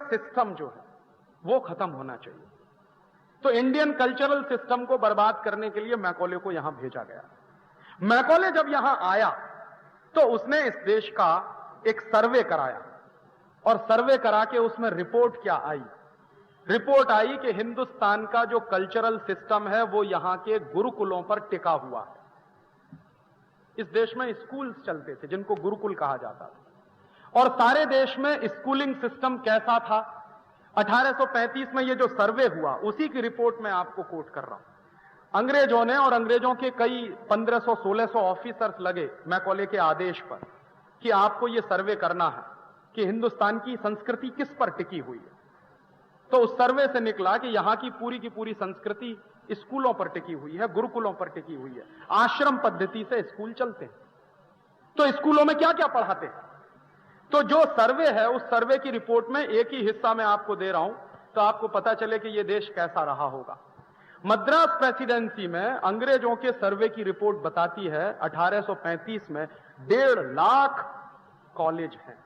System जो है वो खत्म होना चाहिए। तो इंडियन कल्चरल सिस्टम को बर्बाद करने के लिए मैकॉले को यहां भेजा गया। मैकॉले जब यहां आया तो उसने इस देश का एक सर्वे कराया, और सर्वे करा के उसमें रिपोर्ट क्या आई? रिपोर्ट आई कि हिंदुस्तान का जो कल्चरल सिस्टम है वो यहां के गुरुकुलों पर टिका हुआ है। इस देश में स्कूल्स चलते थे जिनको गुरुकुल कहा जाता था, और सारे देश में स्कूलिंग सिस्टम कैसा था? 1835 में ये जो सर्वे हुआ उसी की रिपोर्ट मैं आपको कोट कर रहा हूं। अंग्रेजों ने, और अंग्रेजों के कई 1500-1600 ऑफिसर्स लगे मैकॉले के आदेश पर कि आपको ये सर्वे करना है कि हिंदुस्तान की संस्कृति किस पर टिकी हुई है। तो उस सर्वे से निकला कि यहां की पूरी संस्कृति स्कूलों पर टिकी हुई है, गुरुकुलों पर टिकी हुई है, आश्रम पद्धति से स्कूल चलते हैं। तो स्कूलों में क्या क्या पढ़ाते हैं? तो जो सर्वे है उस सर्वे की रिपोर्ट में एक ही हिस्सा मैं आपको दे रहा हूं तो आपको पता चले कि यह देश कैसा रहा होगा। मद्रास प्रेसिडेंसी में अंग्रेजों के सर्वे की रिपोर्ट बताती है 1835 में 1.5 लाख कॉलेज हैं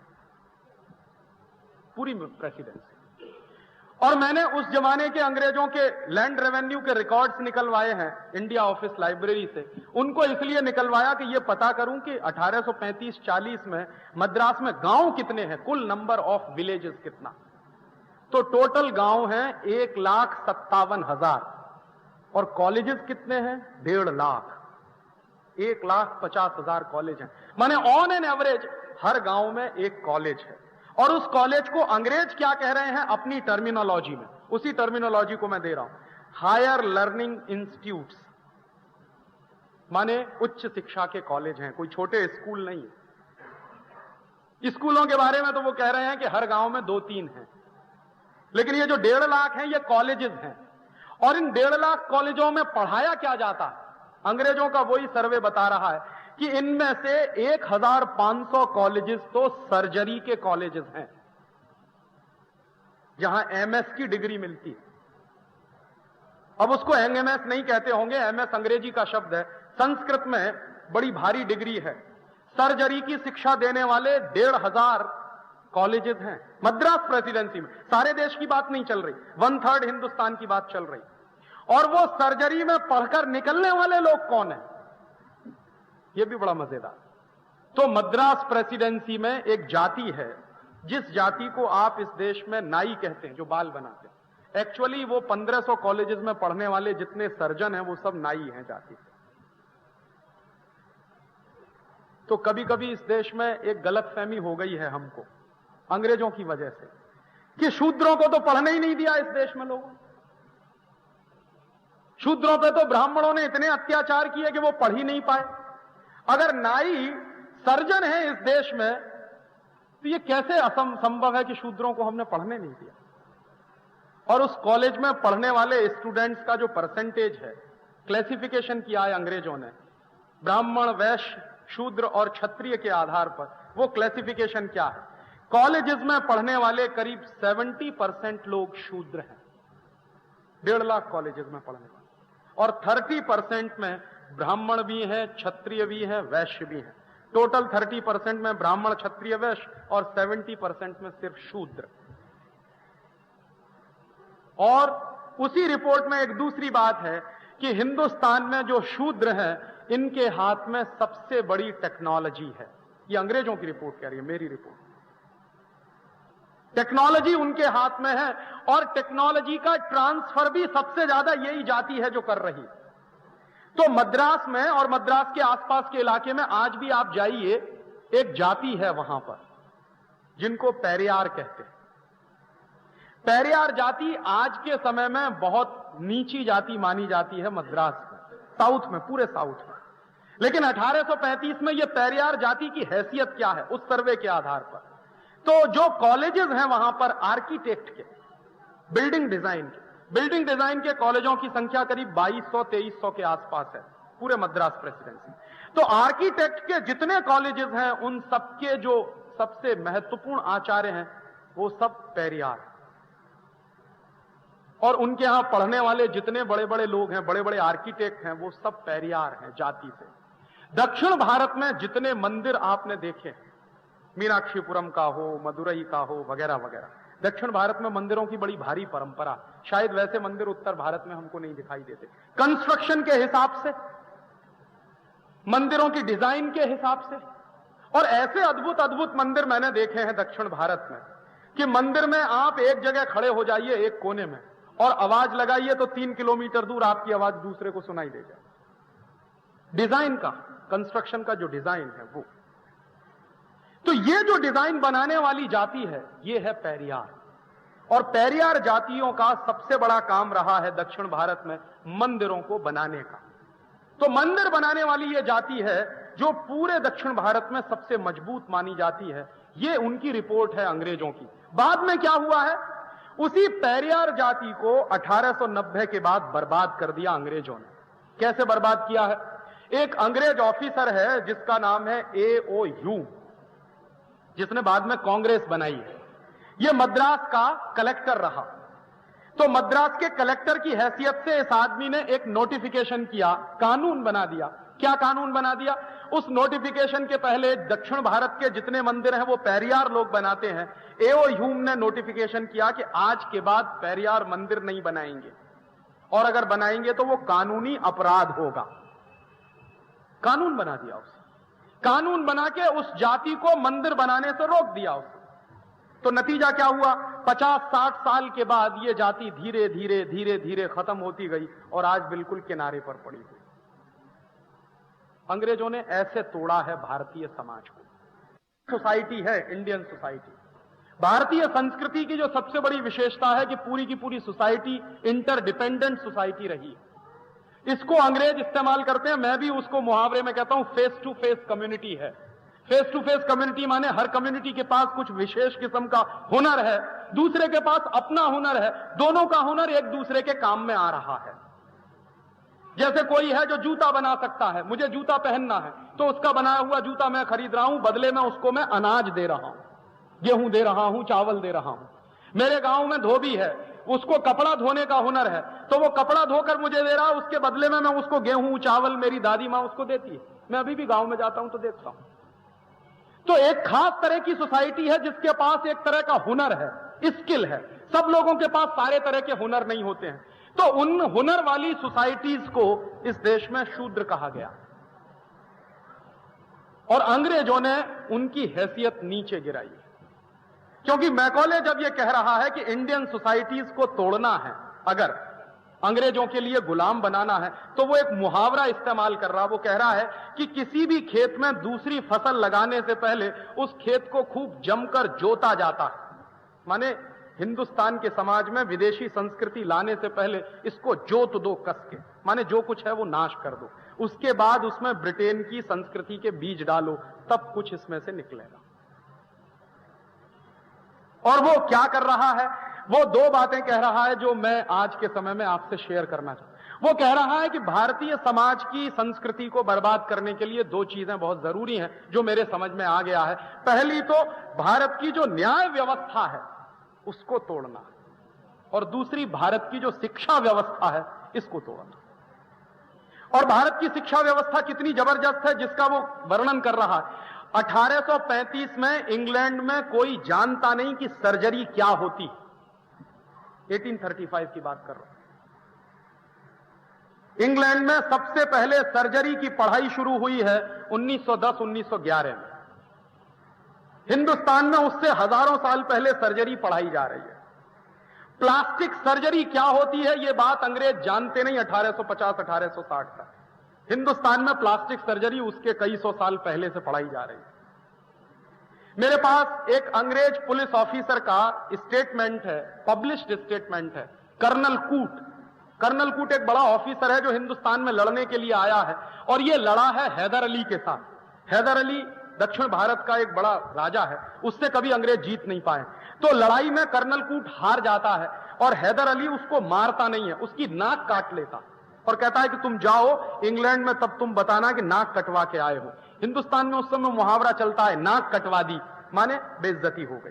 पूरी प्रेसिडेंसी। और मैंने उस जमाने के अंग्रेजों के लैंड रेवेन्यू के रिकॉर्ड्स निकलवाए हैं इंडिया ऑफिस लाइब्रेरी से। उनको इसलिए निकलवाया कि यह पता करूं कि 1835-40 में मद्रास में गांव कितने हैं, कुल नंबर ऑफ विलेजेस कितना। तो टोटल गांव हैं 1,57,000 और कॉलेजेस कितने हैं? 1.5 लाख। 1,50,000 कॉलेज हैं। माने ऑन एन एवरेज हर गांव में एक कॉलेज है। और उस कॉलेज को अंग्रेज क्या कह रहे हैं अपनी टर्मिनोलॉजी में, उसी टर्मिनोलॉजी को मैं दे रहा हूं, हायर लर्निंग इंस्टीट्यूट्स, माने उच्च शिक्षा के कॉलेज हैं, कोई छोटे स्कूल नहीं है। स्कूलों के बारे में तो वो कह रहे हैं कि हर गांव में 2-3 हैं, लेकिन ये जो 1.5 लाख हैं ये कॉलेजेस हैं। और इन 1.5 लाख कॉलेजों में पढ़ाया क्या जाता है? अंग्रेजों का वही सर्वे बता रहा है कि इनमें से 1,500 कॉलेजेस तो सर्जरी के कॉलेजेस हैं जहां एमएस की डिग्री मिलती है। अब उसको एमएस नहीं कहते होंगे, एमएस अंग्रेजी का शब्द है, संस्कृत में बड़ी भारी डिग्री है। सर्जरी की शिक्षा देने वाले 1,500 कॉलेजेस हैं मद्रास प्रेसिडेंसी में। सारे देश की बात नहीं चल रही, 1/3 हिंदुस्तान की बात चल रही। और वो सर्जरी में पढ़कर निकलने वाले लोग कौन हैं? यह भी बड़ा मजेदार। तो मद्रास प्रेसिडेंसी में एक जाति है जिस जाति को आप इस देश में नाई कहते हैं, जो बाल बनाते हैं। एक्चुअली वो 1500 कॉलेजेस में पढ़ने वाले जितने सर्जन हैं वो सब नाई हैं जाति से। तो कभी कभी इस देश में एक गलतफहमी हो गई है हमको अंग्रेजों की वजह से कि शूद्रों को तो पढ़ने ही नहीं दिया इस देश में लोगों। शूद्रों पे तो ब्राह्मणों ने इतने अत्याचार किए कि वो पढ़ ही नहीं पाए। अगर नाई सर्जन है इस देश में तो ये कैसे असंभव है कि शूद्रों को हमने पढ़ने नहीं दिया? और उस कॉलेज में पढ़ने वाले स्टूडेंट्स का जो परसेंटेज है, क्लासिफिकेशन किया है अंग्रेजों ने ब्राह्मण, वैश्य, शूद्र और क्षत्रिय के आधार पर। वो क्लासिफिकेशन क्या है? कॉलेजेस में पढ़ने वाले करीब 70% लोग शूद्र हैं 1.5 लाख कॉलेजेस में पढ़ने वाले, और 30% में ब्राह्मण भी हैं, क्षत्रिय भी हैं, वैश्य भी हैं। टोटल 30% में ब्राह्मण, क्षत्रिय, वैश्य, और 70% में सिर्फ शूद्र। और उसी रिपोर्ट में एक दूसरी बात है कि हिंदुस्तान में जो शूद्र हैं इनके हाथ में सबसे बड़ी टेक्नोलॉजी है। ये अंग्रेजों की रिपोर्ट कह रही है, मेरी रिपोर्ट। टेक्नोलॉजी उनके हाथ में है, और टेक्नोलॉजी का ट्रांसफर भी सबसे ज्यादा यही जाति है जो कर रही है। तो मद्रास में और मद्रास के आसपास के इलाके में आज भी आप जाइए, एक जाति है वहां पर जिनको पेरियार कहते हैं। पेरियार जाति आज के समय में बहुत नीची जाति मानी जाती है मद्रास में, साउथ में, पूरे साउथ में। लेकिन 1835 में यह पेरियार जाति की हैसियत क्या है उस सर्वे के आधार पर? तो जो कॉलेजेस हैं वहां पर आर्किटेक्ट के, बिल्डिंग डिजाइन के कॉलेजों की संख्या करीब 2200-2300 के आसपास है पूरे मद्रास प्रेसिडेंसी। तो आर्किटेक्ट के जितने कॉलेजेस हैं उन सबके जो सबसे महत्वपूर्ण आचार्य हैं वो सब पेरियार हैं। और उनके यहां पढ़ने वाले जितने बड़े बड़े लोग हैं, बड़े बड़े आर्किटेक्ट हैं, वो सब पेरियार हैं जाति से। दक्षिण भारत में जितने मंदिर आपने देखे, मीनाक्षीपुरम का हो, मदुरई का हो, वगैरह वगैरह, दक्षिण भारत में मंदिरों की बड़ी भारी परंपरा, शायद वैसे मंदिर उत्तर भारत में हमको नहीं दिखाई देते। कंस्ट्रक्शन के हिसाब से, मंदिरों की डिजाइन के हिसाब से, और ऐसे अद्भुत अद्भुत मंदिर मैंने देखे हैं दक्षिण भारत में कि मंदिर में आप एक जगह खड़े हो जाइए एक कोने में और आवाज लगाइए तो 3 किलोमीटर दूर आपकी आवाज दूसरे को सुनाई दे जाए। डिजाइन का, कंस्ट्रक्शन का जो डिजाइन है वो। तो ये जो डिजाइन बनाने वाली जाति है ये है पेरियार, और पेरियार जातियों का सबसे बड़ा काम रहा है दक्षिण भारत में मंदिरों को बनाने का। तो मंदिर बनाने वाली ये जाति है जो पूरे दक्षिण भारत में सबसे मजबूत मानी जाती है। ये उनकी रिपोर्ट है अंग्रेजों की। बाद में क्या हुआ है, उसी पेरियार जाति को 1890 के बाद बर्बाद कर दिया अंग्रेजों ने। कैसे बर्बाद किया है? एक अंग्रेज ऑफिसर है जिसका नाम है A.O. ह्यूम, जिसने बाद में कांग्रेस बनाई है। यह मद्रास का कलेक्टर रहा। तो मद्रास के कलेक्टर की हैसियत से इस आदमी ने एक नोटिफिकेशन किया, कानून बना दिया। क्या कानून बना दिया? उस नोटिफिकेशन के पहले दक्षिण भारत के जितने मंदिर हैं वो पेरियार लोग बनाते हैं। A.O. ह्यूम ने नोटिफिकेशन किया कि आज के बाद पेरियार मंदिर नहीं बनाएंगे, और अगर बनाएंगे तो वो कानूनी अपराध होगा। कानून बना दिया उसने। कानून बना के उस जाति को मंदिर बनाने से रोक दिया उसने। तो नतीजा क्या हुआ? 50-60 साल के बाद ये जाति धीरे धीरे धीरे धीरे खत्म होती गई और आज बिल्कुल किनारे पर पड़ी हुई। अंग्रेजों ने ऐसे तोड़ा है भारतीय समाज को। सोसाइटी है इंडियन सोसाइटी। भारतीय संस्कृति की जो सबसे बड़ी विशेषता है कि पूरी की पूरी सोसाइटी इंटरडिपेंडेंट सोसाइटी रही। इसको अंग्रेज इस्तेमाल करते हैं, मैं भी उसको मुहावरे में कहता हूं फेस टू फेस कम्युनिटी है। फेस टू फेस कम्युनिटी माने हर कम्युनिटी के पास कुछ विशेष किस्म का हुनर है, दूसरे के पास अपना हुनर है, दोनों का हुनर एक दूसरे के काम में आ रहा है। जैसे कोई है जो जूता बना सकता है, मुझे जूता पहनना है तो उसका बनाया हुआ जूता मैं खरीद रहा हूं, बदले में उसको मैं अनाज दे रहा हूं, गेहूं दे रहा हूं, चावल दे रहा हूं। मेरे गांव में धोबी है, उसको कपड़ा धोने का हुनर है तो वो कपड़ा धोकर मुझे दे रहा, उसके बदले में मैं उसको गेहूं चावल मेरी दादी मां उसको देती है। मैं अभी भी गांव में जाता हूं तो देखता हूं। तो एक खास तरह की सोसाइटी है जिसके पास एक तरह का हुनर है, स्किल है। सब लोगों के पास सारे तरह के हुनर नहीं होते हैं। तो उन हुनर वाली सोसाइटीज को इस देश में शूद्र कहा गया, और अंग्रेजों ने उनकी हैसियत नीचे गिराई। क्योंकि मैकॉले जब यह कह रहा है कि इंडियन सोसाइटीज को तोड़ना है, अगर अंग्रेजों के लिए गुलाम बनाना है, तो वो एक मुहावरा इस्तेमाल कर रहा। वो कह रहा है कि किसी भी खेत में दूसरी फसल लगाने से पहले उस खेत को खूब जमकर जोता जाता है। माने हिंदुस्तान के समाज में विदेशी संस्कृति लाने से पहले इसको जोत दो कस के, माने जो कुछ है वो नाश कर दो, उसके बाद उसमें ब्रिटेन की संस्कृति के बीज डालो, तब कुछ इसमें से निकलेगा। और वो क्या कर रहा है? वो दो बातें कह रहा है जो मैं आज के समय में आपसे शेयर करना चाहता हूं। वो कह रहा है कि भारतीय समाज की संस्कृति को बर्बाद करने के लिए दो चीजें बहुत जरूरी हैं जो मेरे समझ में आ गया है। पहली तो भारत की जो न्याय व्यवस्था है उसको तोड़ना, और दूसरी भारत की जो शिक्षा व्यवस्था है इसको तोड़ना। और भारत की शिक्षा व्यवस्था कितनी जबरदस्त है जिसका वो वर्णन कर रहा है। 1835 में इंग्लैंड में कोई जानता नहीं कि सर्जरी क्या होती। 1835 की बात कर रहा हूं। इंग्लैंड में सबसे पहले सर्जरी की पढ़ाई शुरू हुई है 1910-1911 में। हिंदुस्तान में उससे हजारों साल पहले सर्जरी पढ़ाई जा रही है। प्लास्टिक सर्जरी क्या होती है यह बात अंग्रेज जानते नहीं। 1850-1860 तक हिंदुस्तान में प्लास्टिक सर्जरी उसके कई सौ साल पहले से पढ़ाई जा रही है। मेरे पास एक अंग्रेज पुलिस ऑफिसर का स्टेटमेंट है, पब्लिश्ड स्टेटमेंट है। कर्नल कूट एक बड़ा ऑफिसर है जो हिंदुस्तान में लड़ने के लिए आया है, और यह लड़ा है हैदर अली के साथ। हैदर अली दक्षिण भारत का एक बड़ा राजा है, उससे कभी अंग्रेज जीत नहीं पाए। तो लड़ाई में कर्नल कूट हार जाता है और हैदर अली उसको मारता नहीं है, उसकी नाक काट लेता और कहता है कि तुम जाओ इंग्लैंड में, तब तुम बताना कि नाक कटवा के आए हो। हिंदुस्तान में उस समय मुहावरा चलता है, नाक कटवा दी माने बेइज्जती हो गई।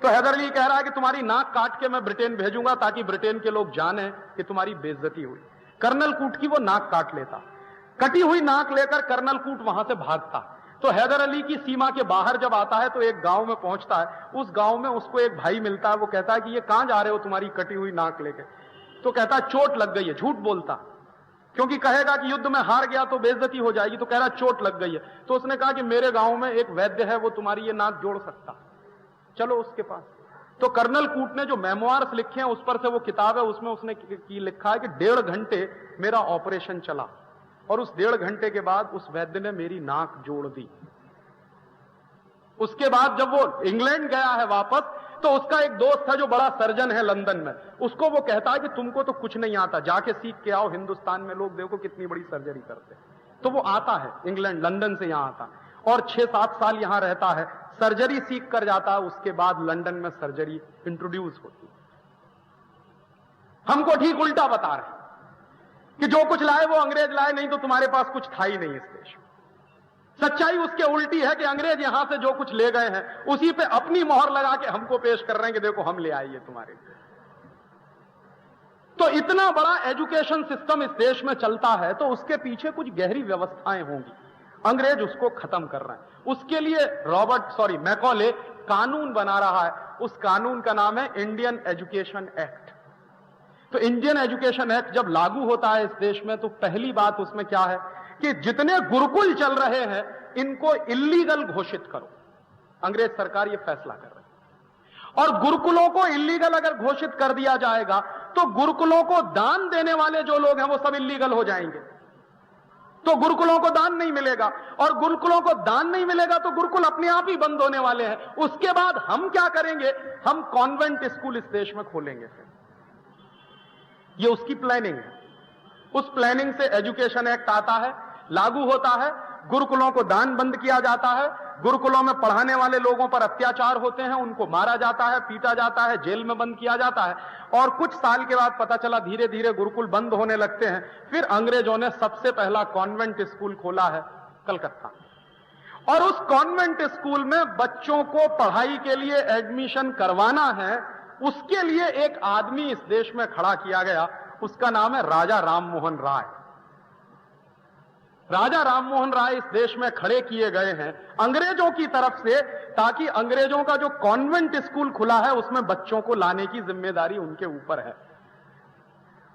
तो हैदर अली कह रहा है कि तुम्हारी नाक काट के मैं ब्रिटेन भेजूंगा ताकि ब्रिटेन के लोग जाने कि तुम्हारी बेइज्जती हुई। कर्नल कूट की वो नाक काट लेता। कटी हुई नाक लेकर कर्नल कूट वहां से भागता। तो हैदर अली की सीमा के बाहर जब आता है तो एक गांव में पहुंचता है, उस गांव में उसको एक भाई मिलता है, वो कहता है कि ये कहां जा रहे हो तुम्हारी कटी हुई नाक लेके? तो कहता है चोट लग गई है। झूठ बोलता, क्योंकि कहेगा कि युद्ध में हार गया तो बेइज्जती हो जाएगी, तो कह रहा चोट लग गई है। तो उसने कहा कि मेरे गांव में एक वैद्य है, वो तुम्हारी ये नाक जोड़ सकता, चलो उसके पास। तो कर्नल कूट ने जो मेमोआर्स लिखे हैं उस पर से वो किताब है, उसमें उसने लिखा है कि 1.5 घंटे मेरा ऑपरेशन चला और उस 1.5 घंटे के बाद उस वैद्य ने मेरी नाक जोड़ दी। उसके बाद जब वो इंग्लैंड गया है वापस, तो उसका एक दोस्त था जो बड़ा सर्जन है लंदन में, उसको वो कहता है कि तुमको तो कुछ नहीं आता, जाके सीख के आओ, हिंदुस्तान में लोग देखो कितनी बड़ी सर्जरी करते। तो वो आता है इंग्लैंड, लंदन से यहां आता और 6-7 साल यहां रहता है, सर्जरी सीख कर जाता है। उसके बाद लंदन में सर्जरी इंट्रोड्यूस होती। हमको ठीक उल्टा बता रहे कि जो कुछ लाए वो अंग्रेज लाए, नहीं तो तुम्हारे पास कुछ था ही नहीं इस देश में। सच्चाई उसके उल्टी है कि अंग्रेज यहां से जो कुछ ले गए हैं उसी पे अपनी मोहर लगा के हमको पेश कर रहे हैं कि देखो हम ले आए ये तुम्हारे लिए। तो इतना बड़ा एजुकेशन सिस्टम इस देश में चलता है तो उसके पीछे कुछ गहरी व्यवस्थाएं होंगी। अंग्रेज उसको खत्म कर रहे हैं। उसके लिए मैकॉले कानून बना रहा है। उस कानून का नाम है इंडियन एजुकेशन एक्ट। तो इंडियन एजुकेशन एक्ट जब लागू होता है इस देश में तो पहली बात उसमें क्या है कि जितने गुरुकुल चल रहे हैं इनको इल्लीगल घोषित करो। अंग्रेज सरकार यह फैसला कर रही है। और गुरुकुलों को इल्लीगल अगर घोषित कर दिया जाएगा तो गुरुकुलों को दान देने वाले जो लोग हैं वो सब इल्लीगल हो जाएंगे। तो गुरुकुलों को दान नहीं मिलेगा, और गुरुकुलों को दान नहीं मिलेगा तो गुरुकुल अपने आप ही बंद होने वाले हैं। उसके बाद हम क्या करेंगे? हम कॉन्वेंट स्कूल इस देश में खोलेंगे। फिर ये उसकी प्लानिंग है। उस प्लानिंग से एजुकेशन एक्ट आता है, लागू होता है, गुरुकुलों को दान बंद किया जाता है, गुरुकुलों में पढ़ाने वाले लोगों पर अत्याचार होते हैं, उनको मारा जाता है, पीटा जाता है, जेल में बंद किया जाता है। और कुछ साल के बाद पता चला धीरे धीरे गुरुकुल बंद होने लगते हैं। फिर अंग्रेजों ने सबसे पहला कॉन्वेंट स्कूल खोला है कलकत्ता, और उस कॉन्वेंट स्कूल में बच्चों को पढ़ाई के लिए एडमिशन करवाना है। उसके लिए एक आदमी इस देश में खड़ा किया गया, उसका नाम है राजा राममोहन राय। राजा राममोहन राय इस देश में खड़े किए गए हैं अंग्रेजों की तरफ से, ताकि अंग्रेजों का जो कॉन्वेंट स्कूल खुला है उसमें बच्चों को लाने की जिम्मेदारी उनके ऊपर है।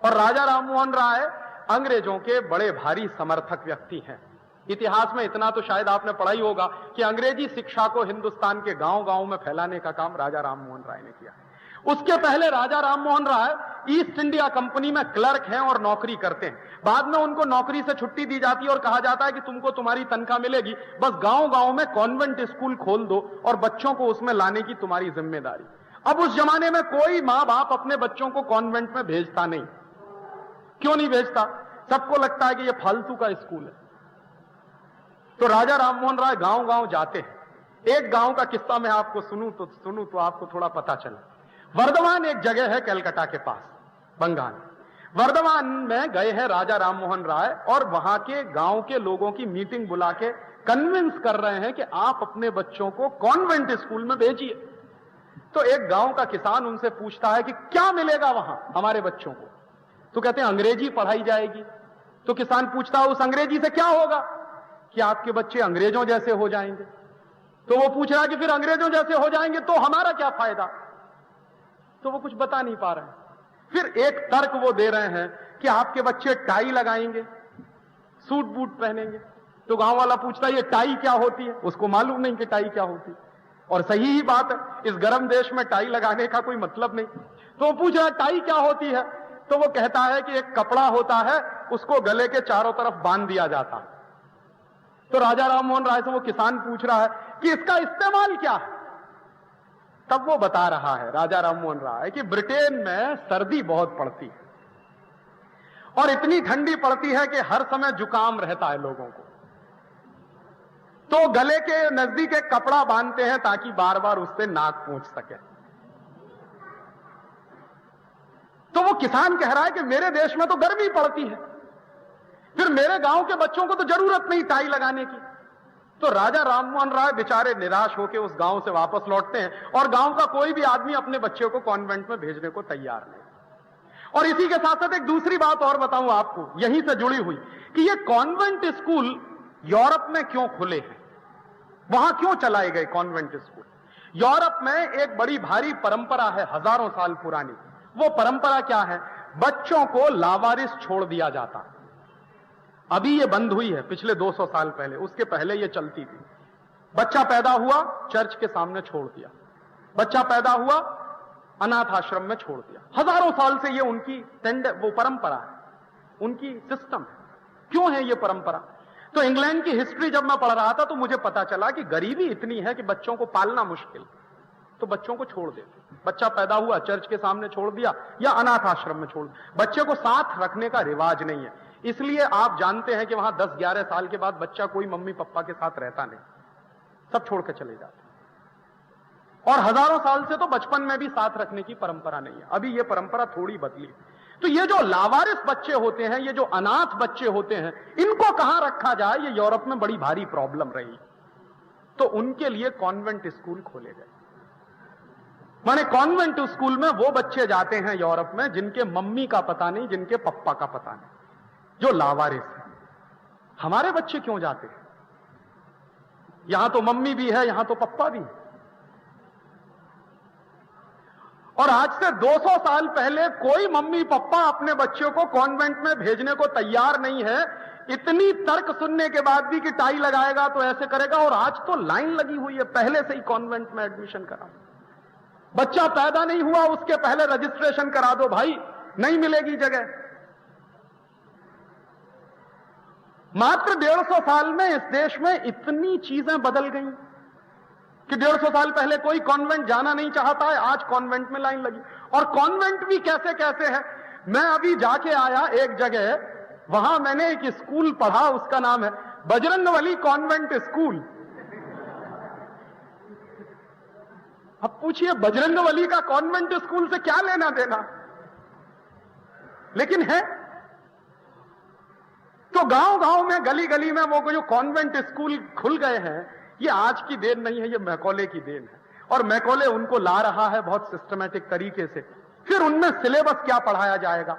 और राजा राममोहन राय अंग्रेजों के बड़े भारी समर्थक व्यक्ति हैं। इतिहास में इतना तो शायद आपने पढ़ा ही होगा कि अंग्रेजी शिक्षा को हिंदुस्तान के गांव-गांव में फैलाने का काम राजा राममोहन राय ने किया। उसके पहले Raja Rammohan Roy east India company में क्लर्क हैं और नौकरी करते हैं। बाद में उनको नौकरी से छुट्टी दी जाती है और कहा जाता है कि तुमको तुम्हारी तनख्वाह मिलेगी, बस गांव-गांव में कॉन्वेंट स्कूल खोल दो और बच्चों को उसमें लाने की तुम्हारी जिम्मेदारी। अब उस जमाने में कोई मां बाप अपने बच्चों को कॉन्वेंट में भेजता नहीं। क्यों नहीं भेजता? सबको लगता है कि यह फालतू का स्कूल है। तो राजा राममोहन राय गांव-गांव जाते हैं। एक गांव का किस्सा मैं आपको सुनूं तो आपको थोड़ा पता चले। वर्धमान एक जगह है कलकत्ता के पास, बंगाल। वर्धमान में गए हैं राजा राममोहन राय और वहां के गांव के लोगों की मीटिंग बुला के कन्विंस कर रहे हैं कि आप अपने बच्चों को कॉन्वेंट स्कूल में भेजिए। तो एक गांव का किसान उनसे पूछता है कि क्या मिलेगा वहां हमारे बच्चों को? तो कहते हैं अंग्रेजी पढ़ाई जाएगी। तो किसान पूछता है उस अंग्रेजी से क्या होगा? कि आपके बच्चे अंग्रेजों जैसे हो जाएंगे। तो वो पूछ रहा है कि फिर अंग्रेजों जैसे हो जाएंगे तो हमारा क्या फायदा? तो वो कुछ बता नहीं पा रहे हैं। फिर एक तर्क वो दे रहे हैं कि आपके बच्चे टाई लगाएंगे, सूट बूट पहनेंगे। तो गांव वाला पूछता है ये टाई क्या होती है? उसको मालूम नहीं कि टाई क्या होती है। और सही ही बात है, इस गर्म देश में टाई लगाने का कोई मतलब नहीं। तो वो पूछ रहा है टाई क्या होती है? तो वो कहता है कि एक कपड़ा होता है, उसको गले के चारों तरफ बांध दिया जाता है। तो राजा राममोहन राय से वो किसान पूछ रहा है कि इसका इस्तेमाल क्या है? तब वो बता रहा है राजा राममोहन राय कि ब्रिटेन में सर्दी बहुत पड़ती है और इतनी ठंडी पड़ती है कि हर समय जुकाम रहता है लोगों को। तो गले के नजदीक एक कपड़ा बांधते हैं ताकि बार बार उससे नाक पोंछ सके। तो वो किसान कह रहा है कि मेरे देश में तो गर्मी पड़ती है, फिर मेरे गांव के बच्चों को तो जरूरत नहीं टाई लगाने की। तो राजा राममोहन राय बेचारे निराश होकर उस गांव से वापस लौटते हैं और गांव का कोई भी आदमी अपने बच्चे को कॉन्वेंट में भेजने को तैयार नहीं। और इसी के साथ साथ एक दूसरी बात और बताऊं आपको, यहीं से जुड़ी हुई, कि ये कॉन्वेंट स्कूल यूरोप में क्यों खुले हैं। वहां क्यों चलाए गए कॉन्वेंट स्कूल? यूरोप में एक बड़ी भारी परंपरा है, हजारों साल पुरानी। वो परंपरा क्या है? बच्चों को लावारिस छोड़ दिया जाता। अभी ये बंद हुई है, पिछले 200 साल पहले, उसके पहले ये चलती थी। बच्चा पैदा हुआ, चर्च के सामने छोड़ दिया। बच्चा पैदा हुआ, अनाथ आश्रम में छोड़ दिया। हजारों साल से ये उनकी वो परंपरा है, उनकी सिस्टम है। क्यों है ये परंपरा? तो इंग्लैंड की हिस्ट्री जब मैं पढ़ रहा था तो मुझे पता चला कि गरीबी इतनी है कि बच्चों को पालना मुश्किल, तो बच्चों को छोड़ देते। बच्चा पैदा हुआ, चर्च के सामने छोड़ दिया या अनाथ आश्रम में छोड़ दिया। बच्चे को साथ रखने का रिवाज नहीं है, इसलिए आप जानते हैं कि वहां 10-11 साल के बाद बच्चा कोई मम्मी पापा के साथ रहता नहीं, सब छोड़ के चले जाते। और हजारों साल से तो बचपन में भी साथ रखने की परंपरा नहीं है। अभी ये परंपरा थोड़ी बदली। तो ये जो लावारिस बच्चे होते हैं, ये जो अनाथ बच्चे होते हैं, इनको कहां रखा जाए, ये यूरोप में बड़ी भारी प्रॉब्लम रही। तो उनके लिए कॉन्वेंट स्कूल खोले गए। माने कॉन्वेंट स्कूल में वो बच्चे जाते हैं यूरोप में जिनके मम्मी का पता नहीं, जिनके पप्पा का पता नहीं, जो लावारिस है। हमारे बच्चे क्यों जाते हैं? यहां तो मम्मी भी है, यहां तो पप्पा भी है। और आज से 200 साल पहले कोई मम्मी पापा अपने बच्चों को कॉन्वेंट में भेजने को तैयार नहीं है, इतनी तर्क सुनने के बाद भी कि टाई लगाएगा तो ऐसे करेगा। और आज तो लाइन लगी हुई है, पहले से ही कॉन्वेंट में एडमिशन करा। बच्चा पैदा नहीं हुआ उसके पहले रजिस्ट्रेशन करा दो भाई, नहीं मिलेगी जगह। मात्र 150 साल में इस देश में इतनी चीजें बदल गई कि 150 साल पहले कोई कॉन्वेंट जाना नहीं चाहता है, आज कॉन्वेंट में लाइन लगी। और कॉन्वेंट भी कैसे कैसे है। मैं अभी जाके आया एक जगह, वहां मैंने एक स्कूल पढ़ा, उसका नाम है बजरंगबली कॉन्वेंट स्कूल। अब पूछिए बजरंगबली का कॉन्वेंट स्कूल से क्या लेना देना, लेकिन है। तो गांव गांव में, गली गली में वो जो कॉन्वेंट स्कूल खुल गए हैं, ये आज की देन नहीं है, ये मैकॉले की देन है। और मैकॉले उनको ला रहा है बहुत सिस्टमैटिक तरीके से। फिर उनमें सिलेबस क्या पढ़ाया जाएगा?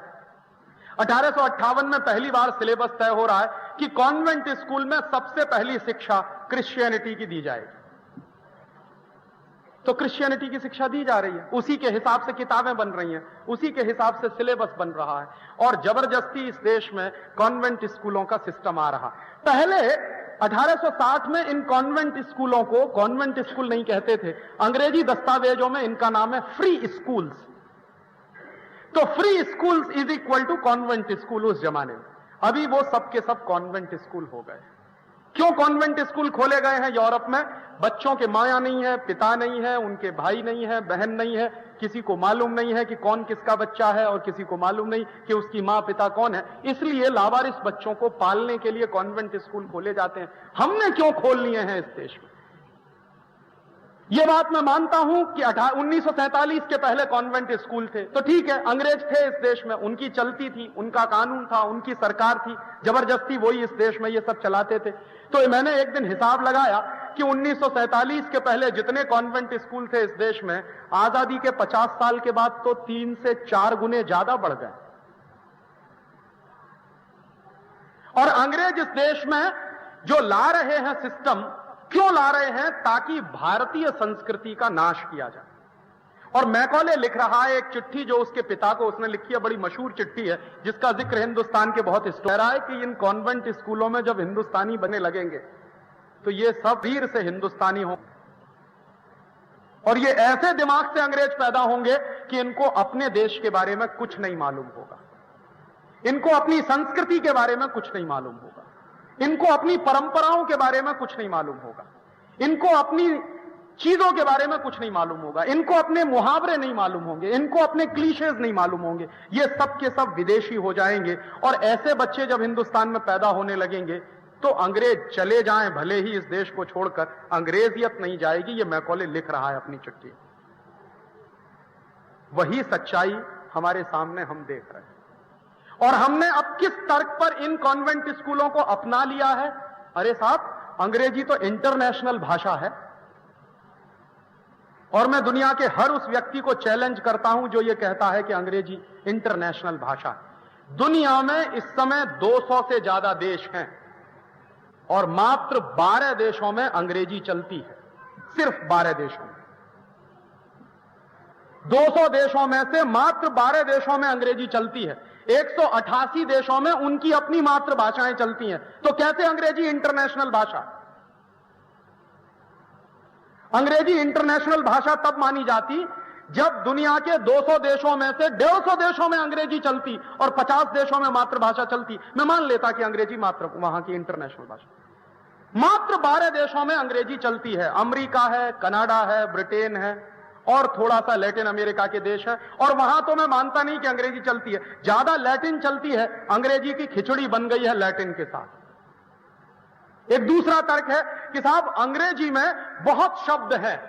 1858 में पहली बार सिलेबस तय हो रहा है कि कॉन्वेंट स्कूल में सबसे पहली शिक्षा क्रिश्चियनिटी की दी जाएगी। तो क्रिश्चियनिटी की शिक्षा दी जा रही है, उसी के हिसाब से किताबें बन रही हैं, उसी के हिसाब से सिलेबस बन रहा है। और जबरदस्ती इस देश में कॉन्वेंट स्कूलों का सिस्टम आ रहा। पहले 1860 में इन कॉन्वेंट स्कूलों को कॉन्वेंट स्कूल नहीं कहते थे, अंग्रेजी दस्तावेजों में इनका नाम है फ्री स्कूल्स। तो free schools is equal to convent school उस जमाने में। अभी वो सब के सब कॉन्वेंट स्कूल हो गए। क्यों कॉन्वेंट स्कूल खोले गए हैं यूरोप में? बच्चों के माया नहीं है, पिता नहीं है, उनके भाई नहीं है, बहन नहीं है, किसी को मालूम नहीं है कि कौन किसका बच्चा है, और किसी को मालूम नहीं कि उसकी मां पिता कौन है। इसलिए लावारिस बच्चों को पालने के लिए कॉन्वेंट स्कूल खोले जाते हैं। हमने क्यों खोल लिए हैं इस देश में? यह बात मैं मानता हूं कि 1947 के पहले कॉन्वेंट स्कूल थे, तो ठीक है, अंग्रेज थे इस देश में, उनकी चलती थी, उनका कानून था, उनकी सरकार थी, जबरदस्ती वही इस देश में ये सब चलाते थे। तो मैंने एक दिन हिसाब लगाया कि 1947 के पहले जितने कॉन्वेंट स्कूल थे इस देश में, आजादी के 50 साल के बाद तो 3 से 4 गुने ज्यादा बढ़ गए। और अंग्रेज इस देश में जो ला रहे हैं सिस्टम, क्यों ला रहे हैं? ताकि भारतीय संस्कृति का नाश किया जाए। और मैकॉले लिख रहा है एक चिट्ठी जो उसके पिता को उसने लिखी है, बड़ी मशहूर चिट्ठी है जिसका जिक्र हिंदुस्तान के बहुत कह रहा है कि इन कॉन्वेंट स्कूलों में जब हिंदुस्तानी बनने लगेंगे तो ये सब वीर से हिंदुस्तानी हो, और ये ऐसे दिमाग से अंग्रेज पैदा होंगे कि इनको अपने देश के बारे में कुछ नहीं मालूम होगा, इनको अपनी संस्कृति के बारे में कुछ नहीं मालूम होगा, इनको अपनी परंपराओं के बारे में कुछ नहीं मालूम होगा, इनको अपनी चीजों के बारे में कुछ नहीं मालूम होगा, इनको अपने मुहावरे नहीं मालूम होंगे, इनको अपने क्लीशेज नहीं मालूम होंगे। ये सब के सब विदेशी हो जाएंगे। और ऐसे बच्चे जब हिंदुस्तान में पैदा होने लगेंगे तो अंग्रेज चले जाएं भले ही इस देश को छोड़कर, अंग्रेजियत नहीं जाएगी। ये मैकॉले लिख रहा है अपनी चिट्ठी। वही सच्चाई हमारे सामने हम देख रहे हैं। और हमने अब किस तर्क पर इन कॉन्वेंट स्कूलों को अपना लिया है? अरे साहब, अंग्रेजी तो इंटरनेशनल भाषा है, और मैं दुनिया के हर उस व्यक्ति को चैलेंज करता हूं जो ये कहता है कि अंग्रेजी इंटरनेशनल भाषा है। दुनिया में इस समय 200 से ज्यादा देश हैं और मात्र 12 देशों में अंग्रेजी चलती है, सिर्फ 12 देशों में। 200 देशों में से मात्र 12 देशों में अंग्रेजी चलती है। 188 देशों में उनकी अपनी मातृभाषाएं चलती हैं। तो कैसे अंग्रेजी इंटरनेशनल भाषा? अंग्रेजी इंटरनेशनल भाषा तब मानी जाती जब दुनिया के 200 देशों में से 150 देशों में अंग्रेजी चलती और 50 देशों में मातृभाषा चलती। मैं मान लेता कि अंग्रेजी मात्र वहां की इंटरनेशनल भाषा। मात्र 12 देशों में अंग्रेजी चलती है। अमेरिका है, कनाडा है, ब्रिटेन है और थोड़ा सा लैटिन अमेरिका के देश है। और वहां तो मैं मानता नहीं कि अंग्रेजी चलती है, ज्यादा लैटिन चलती है। अंग्रेजी की खिचड़ी बन गई है लैटिन के साथ। एक दूसरा तर्क है कि साहब अंग्रेजी में बहुत शब्द हैं,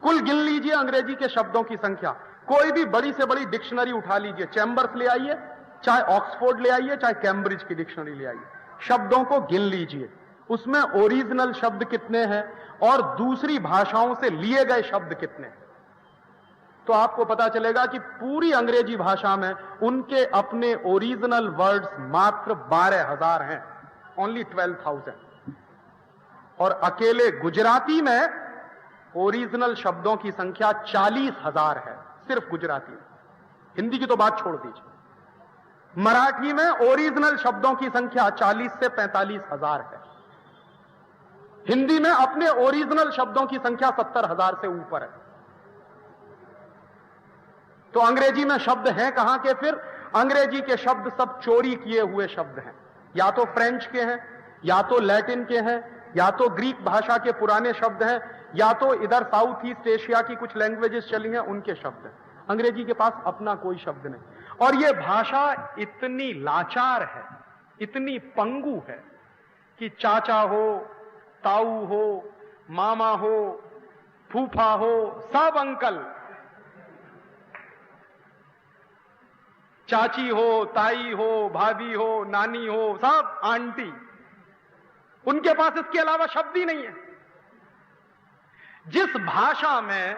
कुल गिन लीजिए अंग्रेजी के शब्दों की संख्या। कोई भी बड़ी से बड़ी डिक्शनरी उठा लीजिए, चैम्बर्स ले आइए, चाहे ऑक्सफोर्ड ले आइए, चाहे कैम्ब्रिज की डिक्शनरी ले आइए, शब्दों को गिन लीजिए, उसमें ओरिजिनल शब्द कितने हैं और दूसरी भाषाओं से लिए गए शब्द कितने हैं। तो आपको पता चलेगा कि पूरी अंग्रेजी भाषा में उनके अपने ओरिजिनल वर्ड्स मात्र 12,000 हैं, ओनली 12,000। और अकेले गुजराती में ओरिजिनल शब्दों की संख्या 40,000 है, सिर्फ गुजराती में। हिंदी की तो बात छोड़ दीजिए। मराठी में ओरिजिनल शब्दों की संख्या 40 से 45,000 है। हिंदी में अपने ओरिजिनल शब्दों की संख्या 70,000 से ऊपर है। तो अंग्रेजी में शब्द हैं कहां के? फिर अंग्रेजी के शब्द सब चोरी किए हुए शब्द हैं, या तो फ्रेंच के हैं, या तो लैटिन के हैं, या तो ग्रीक भाषा के पुराने शब्द हैं, या तो इधर साउथ ईस्ट एशिया की कुछ लैंग्वेजेस चली हैं उनके शब्द हैं। अंग्रेजी के पास अपना कोई शब्द नहीं। और यह भाषा इतनी लाचार है, इतनी पंगु है कि चाचा हो, ताऊ हो, मामा हो, फूफा हो, सब अंकल, चाची हो, ताई हो, भाभी हो, नानी हो, सब आंटी, उनके पास इसके अलावा शब्द ही नहीं है। जिस भाषा में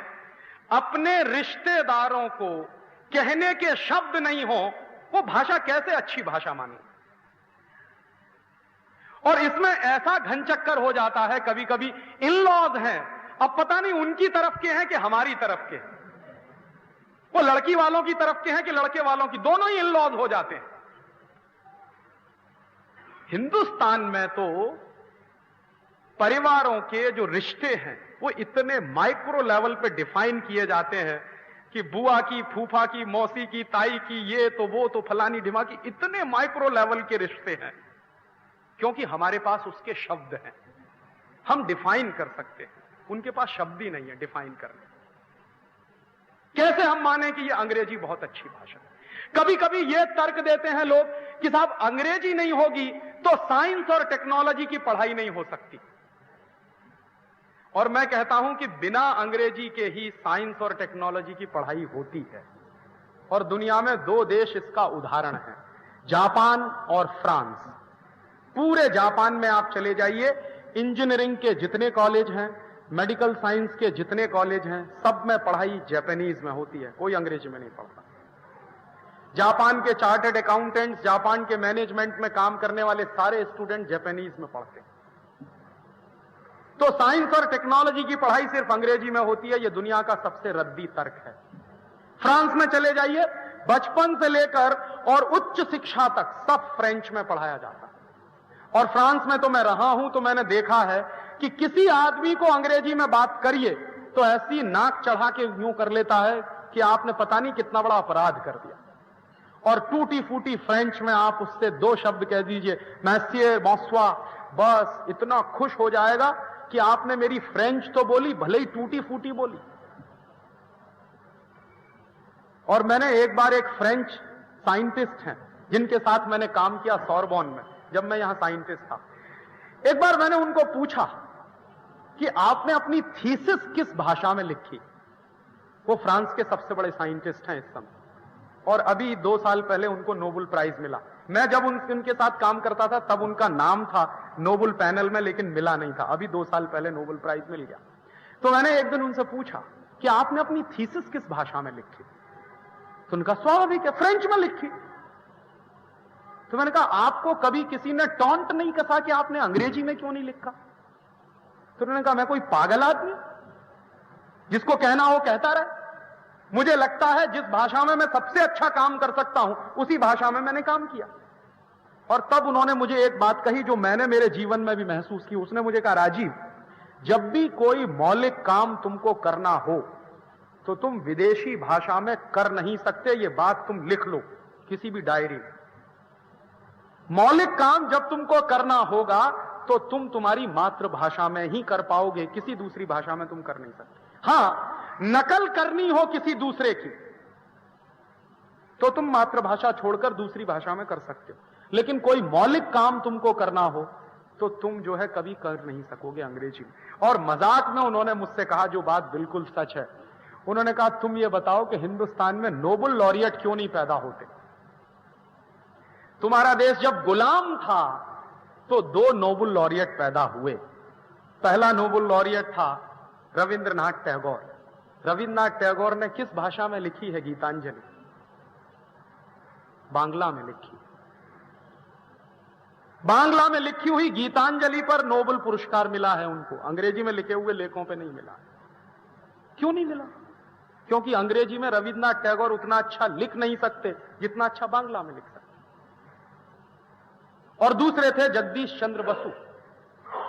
अपने रिश्तेदारों को कहने के शब्द नहीं हो, वो भाषा कैसे अच्छी भाषा मानी? और इसमें ऐसा घनचक्कर हो जाता है, कभी कभी इन लॉज हैं, अब पता नहीं उनकी तरफ के हैं कि हमारी तरफ के हैं, वो लड़की वालों की तरफ के हैं कि लड़के वालों की, दोनों ही इन लॉज हो जाते हैं। हिंदुस्तान में तो परिवारों के जो रिश्ते हैं वो इतने माइक्रो लेवल पे डिफाइन किए जाते हैं कि बुआ की, फूफा की, मौसी की, ताई की, ये तो वो तो फलानी ढिमा की, इतने माइक्रो लेवल के रिश्ते हैं क्योंकि हमारे पास उसके शब्द हैं, हम डिफाइन कर सकते हैं। उनके पास शब्द ही नहीं है डिफाइन करने। कैसे हम माने कि ये अंग्रेजी बहुत अच्छी भाषा है? कभी कभी ये तर्क देते हैं लोग कि साहब अंग्रेजी नहीं होगी तो साइंस और टेक्नोलॉजी की पढ़ाई नहीं हो सकती। और मैं कहता हूं कि बिना अंग्रेजी के ही साइंस और टेक्नोलॉजी की पढ़ाई होती है। और दुनिया में 2 देश इसका उदाहरण है, जापान और फ्रांस। पूरे जापान में आप चले जाइए, इंजीनियरिंग के जितने कॉलेज हैं, मेडिकल साइंस के जितने कॉलेज हैं, सब में पढ़ाई जापानीज में होती है, कोई अंग्रेजी में नहीं पढ़ता। जापान के चार्टर्ड अकाउंटेंट्स, जापान के मैनेजमेंट में काम करने वाले सारे स्टूडेंट जापानीज में पढ़ते हैं। तो साइंस और टेक्नोलॉजी की पढ़ाई सिर्फ अंग्रेजी में होती है, यह दुनिया का सबसे रद्दी तर्क है। फ्रांस में चले जाइए, बचपन से लेकर और उच्च शिक्षा तक सब फ्रेंच में पढ़ाया जाता है। और फ्रांस में तो मैं रहा हूं, तो मैंने देखा है कि किसी आदमी को अंग्रेजी में बात करिए तो ऐसी नाक चढ़ा के यूं कर लेता है कि आपने पता नहीं कितना बड़ा अपराध कर दिया। और टूटी फूटी फ्रेंच में आप उससे 2 शब्द कह दीजिए, मैसिए, बॉन्सोir, बस इतना खुश हो जाएगा कि आपने मेरी फ्रेंच तो बोली, भले ही टूटी फूटी बोली। और मैंने एक बार एक फ्रेंच साइंटिस्ट हैं जिनके साथ मैंने काम किया सोरबोन में, जब मैं यहां साइंटिस्ट था। एक बार मैंने उनको पूछा कि आपने अपनी थीसिस किस भाषा में लिखी? वो फ्रांस के सबसे बड़े साइंटिस्ट हैं इस समय, और अभी 2 साल पहले उनको नोबेल प्राइज मिला। मैं जब उनके साथ काम करता था तब उनका नाम था नोबेल पैनल में, लेकिन मिला नहीं था। अभी 2 साल पहले नोबेल प्राइज मिल गया। तो मैंने एक दिन उनसे पूछा कि आपने अपनी थीसिस किस भाषा में लिखी? तो उनका स्वाभाविक है, फ्रेंच में लिखी। तो मैंने कहा आपको कभी किसी ने टॉन्ट नहीं कसा कि आपने अंग्रेजी में क्यों नहीं लिखा? तो उन्होंने कहा मैं कोई पागल आदमी, जिसको कहना हो कहता रहे। मुझे लगता है जिस भाषा में मैं सबसे अच्छा काम कर सकता हूं उसी भाषा में मैंने काम किया। और तब उन्होंने मुझे एक बात कही जो मैंने मेरे जीवन में भी महसूस की। उसने मुझे कहा राजीव, जब भी कोई मौलिक काम तुमको करना हो तो तुम विदेशी भाषा में कर नहीं सकते, ये बात तुम लिख लो किसी भी डायरी में। मौलिक काम जब तुमको करना होगा तो तुम तुम्हारी मातृभाषा में ही कर पाओगे, किसी दूसरी भाषा में तुम कर नहीं सकते। हां, नकल करनी हो किसी दूसरे की तो तुम मातृभाषा छोड़कर दूसरी भाषा में कर सकते हो, लेकिन कोई मौलिक काम तुमको करना हो तो तुम जो है कभी कर नहीं सकोगे अंग्रेजी में। और मजाक में उन्होंने मुझसे कहा जो बात बिल्कुल सच है, उन्होंने कहा तुम ये बताओ कि हिंदुस्तान में नोबेल लॉरिएट क्यों नहीं पैदा होते? तुम्हारा देश जब गुलाम था तो 2 नोबेल लॉरिएट पैदा हुए। पहला नोबेल लॉरिएट था रविंद्रनाथ टैगोर। रविंद्रनाथ टैगोर ने किस भाषा में लिखी है गीतांजलि? बांग्ला में लिखी। बांग्ला में लिखी हुई गीतांजलि पर नोबेल पुरस्कार मिला है उनको, अंग्रेजी में लिखे हुए लेखों पे नहीं मिला। क्यों नहीं मिला? क्योंकि अंग्रेजी में रविंद्रनाथ टैगोर उतना अच्छा लिख नहीं सकते जितना अच्छा बांग्ला में लिख सकते। और दूसरे थे जगदीश चंद्र बसु।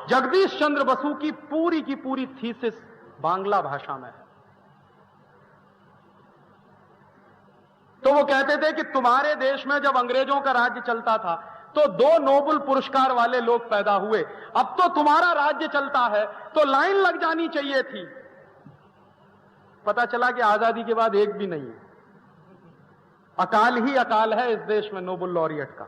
जगदीश चंद्र बसु की पूरी थीसिस बांग्ला भाषा में है। तो वो कहते थे कि तुम्हारे देश में जब अंग्रेजों का राज्य चलता था तो 2 नोबेल पुरस्कार वाले लोग पैदा हुए, अब तो तुम्हारा राज्य चलता है तो लाइन लग जानी चाहिए थी। पता चला कि आजादी के बाद एक भी नहीं है। अकाल ही अकाल है इस देश में नोबेल लॉरिएट का।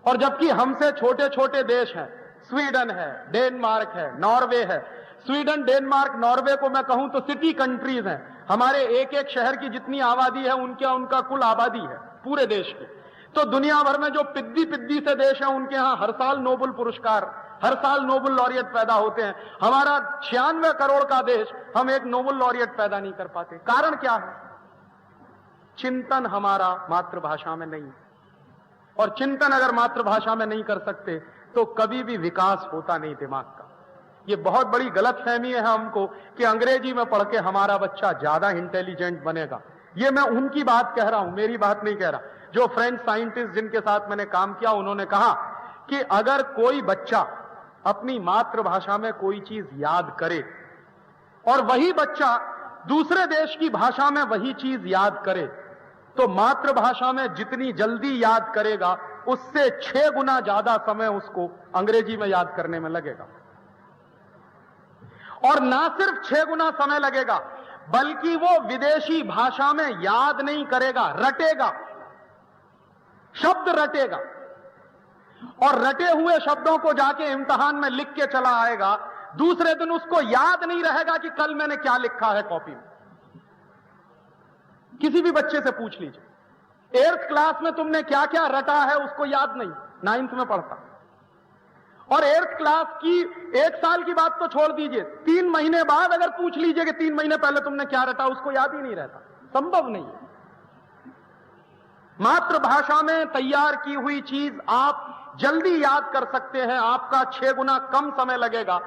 और जबकि हमसे छोटे छोटे देश हैं, स्वीडन है, डेनमार्क है, नॉर्वे है। स्वीडन, डेनमार्क, नॉर्वे को मैं कहूं तो सिटी कंट्रीज हैं। हमारे एक एक शहर की जितनी आबादी है उनका कुल आबादी है पूरे देश की। तो दुनिया भर में जो पिद्दी से देश हैं उनके यहां हर साल नोबेल पुरस्कार, हर साल नोबेल लॉरिएट पैदा होते हैं। हमारा 96 करोड़ का देश, हम एक नोबेल लॉरिएट पैदा नहीं कर पाते। कारण क्या है? चिंतन हमारा मातृभाषा में नहीं। और चिंतन अगर मातृभाषा में नहीं कर सकते तो कभी भी विकास होता नहीं दिमाग का। ये बहुत बड़ी गलतफहमी है हमको कि अंग्रेजी में पढ़ के हमारा बच्चा ज्यादा इंटेलिजेंट बनेगा। ये मैं उनकी बात कह रहा हूं, मेरी बात नहीं कह रहा। जो फ्रेंच साइंटिस्ट जिनके साथ मैंने काम किया उन्होंने कहा कि अगर कोई बच्चा अपनी मातृभाषा में कोई चीज याद करे और वही बच्चा दूसरे देश की भाषा में वही चीज याद करे तो मातृभाषा में जितनी जल्दी याद करेगा उससे 6 गुना ज्यादा समय उसको अंग्रेजी में याद करने में लगेगा। और ना सिर्फ 6 गुना समय लगेगा बल्कि वो विदेशी भाषा में याद नहीं करेगा, रटेगा, शब्द रटेगा। और रटे हुए शब्दों को जाके इम्तिहान में लिख के चला आएगा। दूसरे दिन उसको याद नहीं रहेगा कि कल मैंने क्या लिखा है कॉपी में। किसी भी बच्चे से पूछ लीजिए 8th क्लास में तुमने क्या क्या रटा है, उसको याद नहीं, 9th में पढ़ता। और 8th क्लास की 1 साल की बात तो छोड़ दीजिए, 3 महीने बाद अगर पूछ लीजिए कि 3 महीने पहले तुमने क्या रटा, उसको याद ही नहीं रहता। संभव नहीं है। मातृभाषा में तैयार की हुई चीज आप जल्दी याद कर सकते हैं, आपका 6 गुना कम समय लगेगा।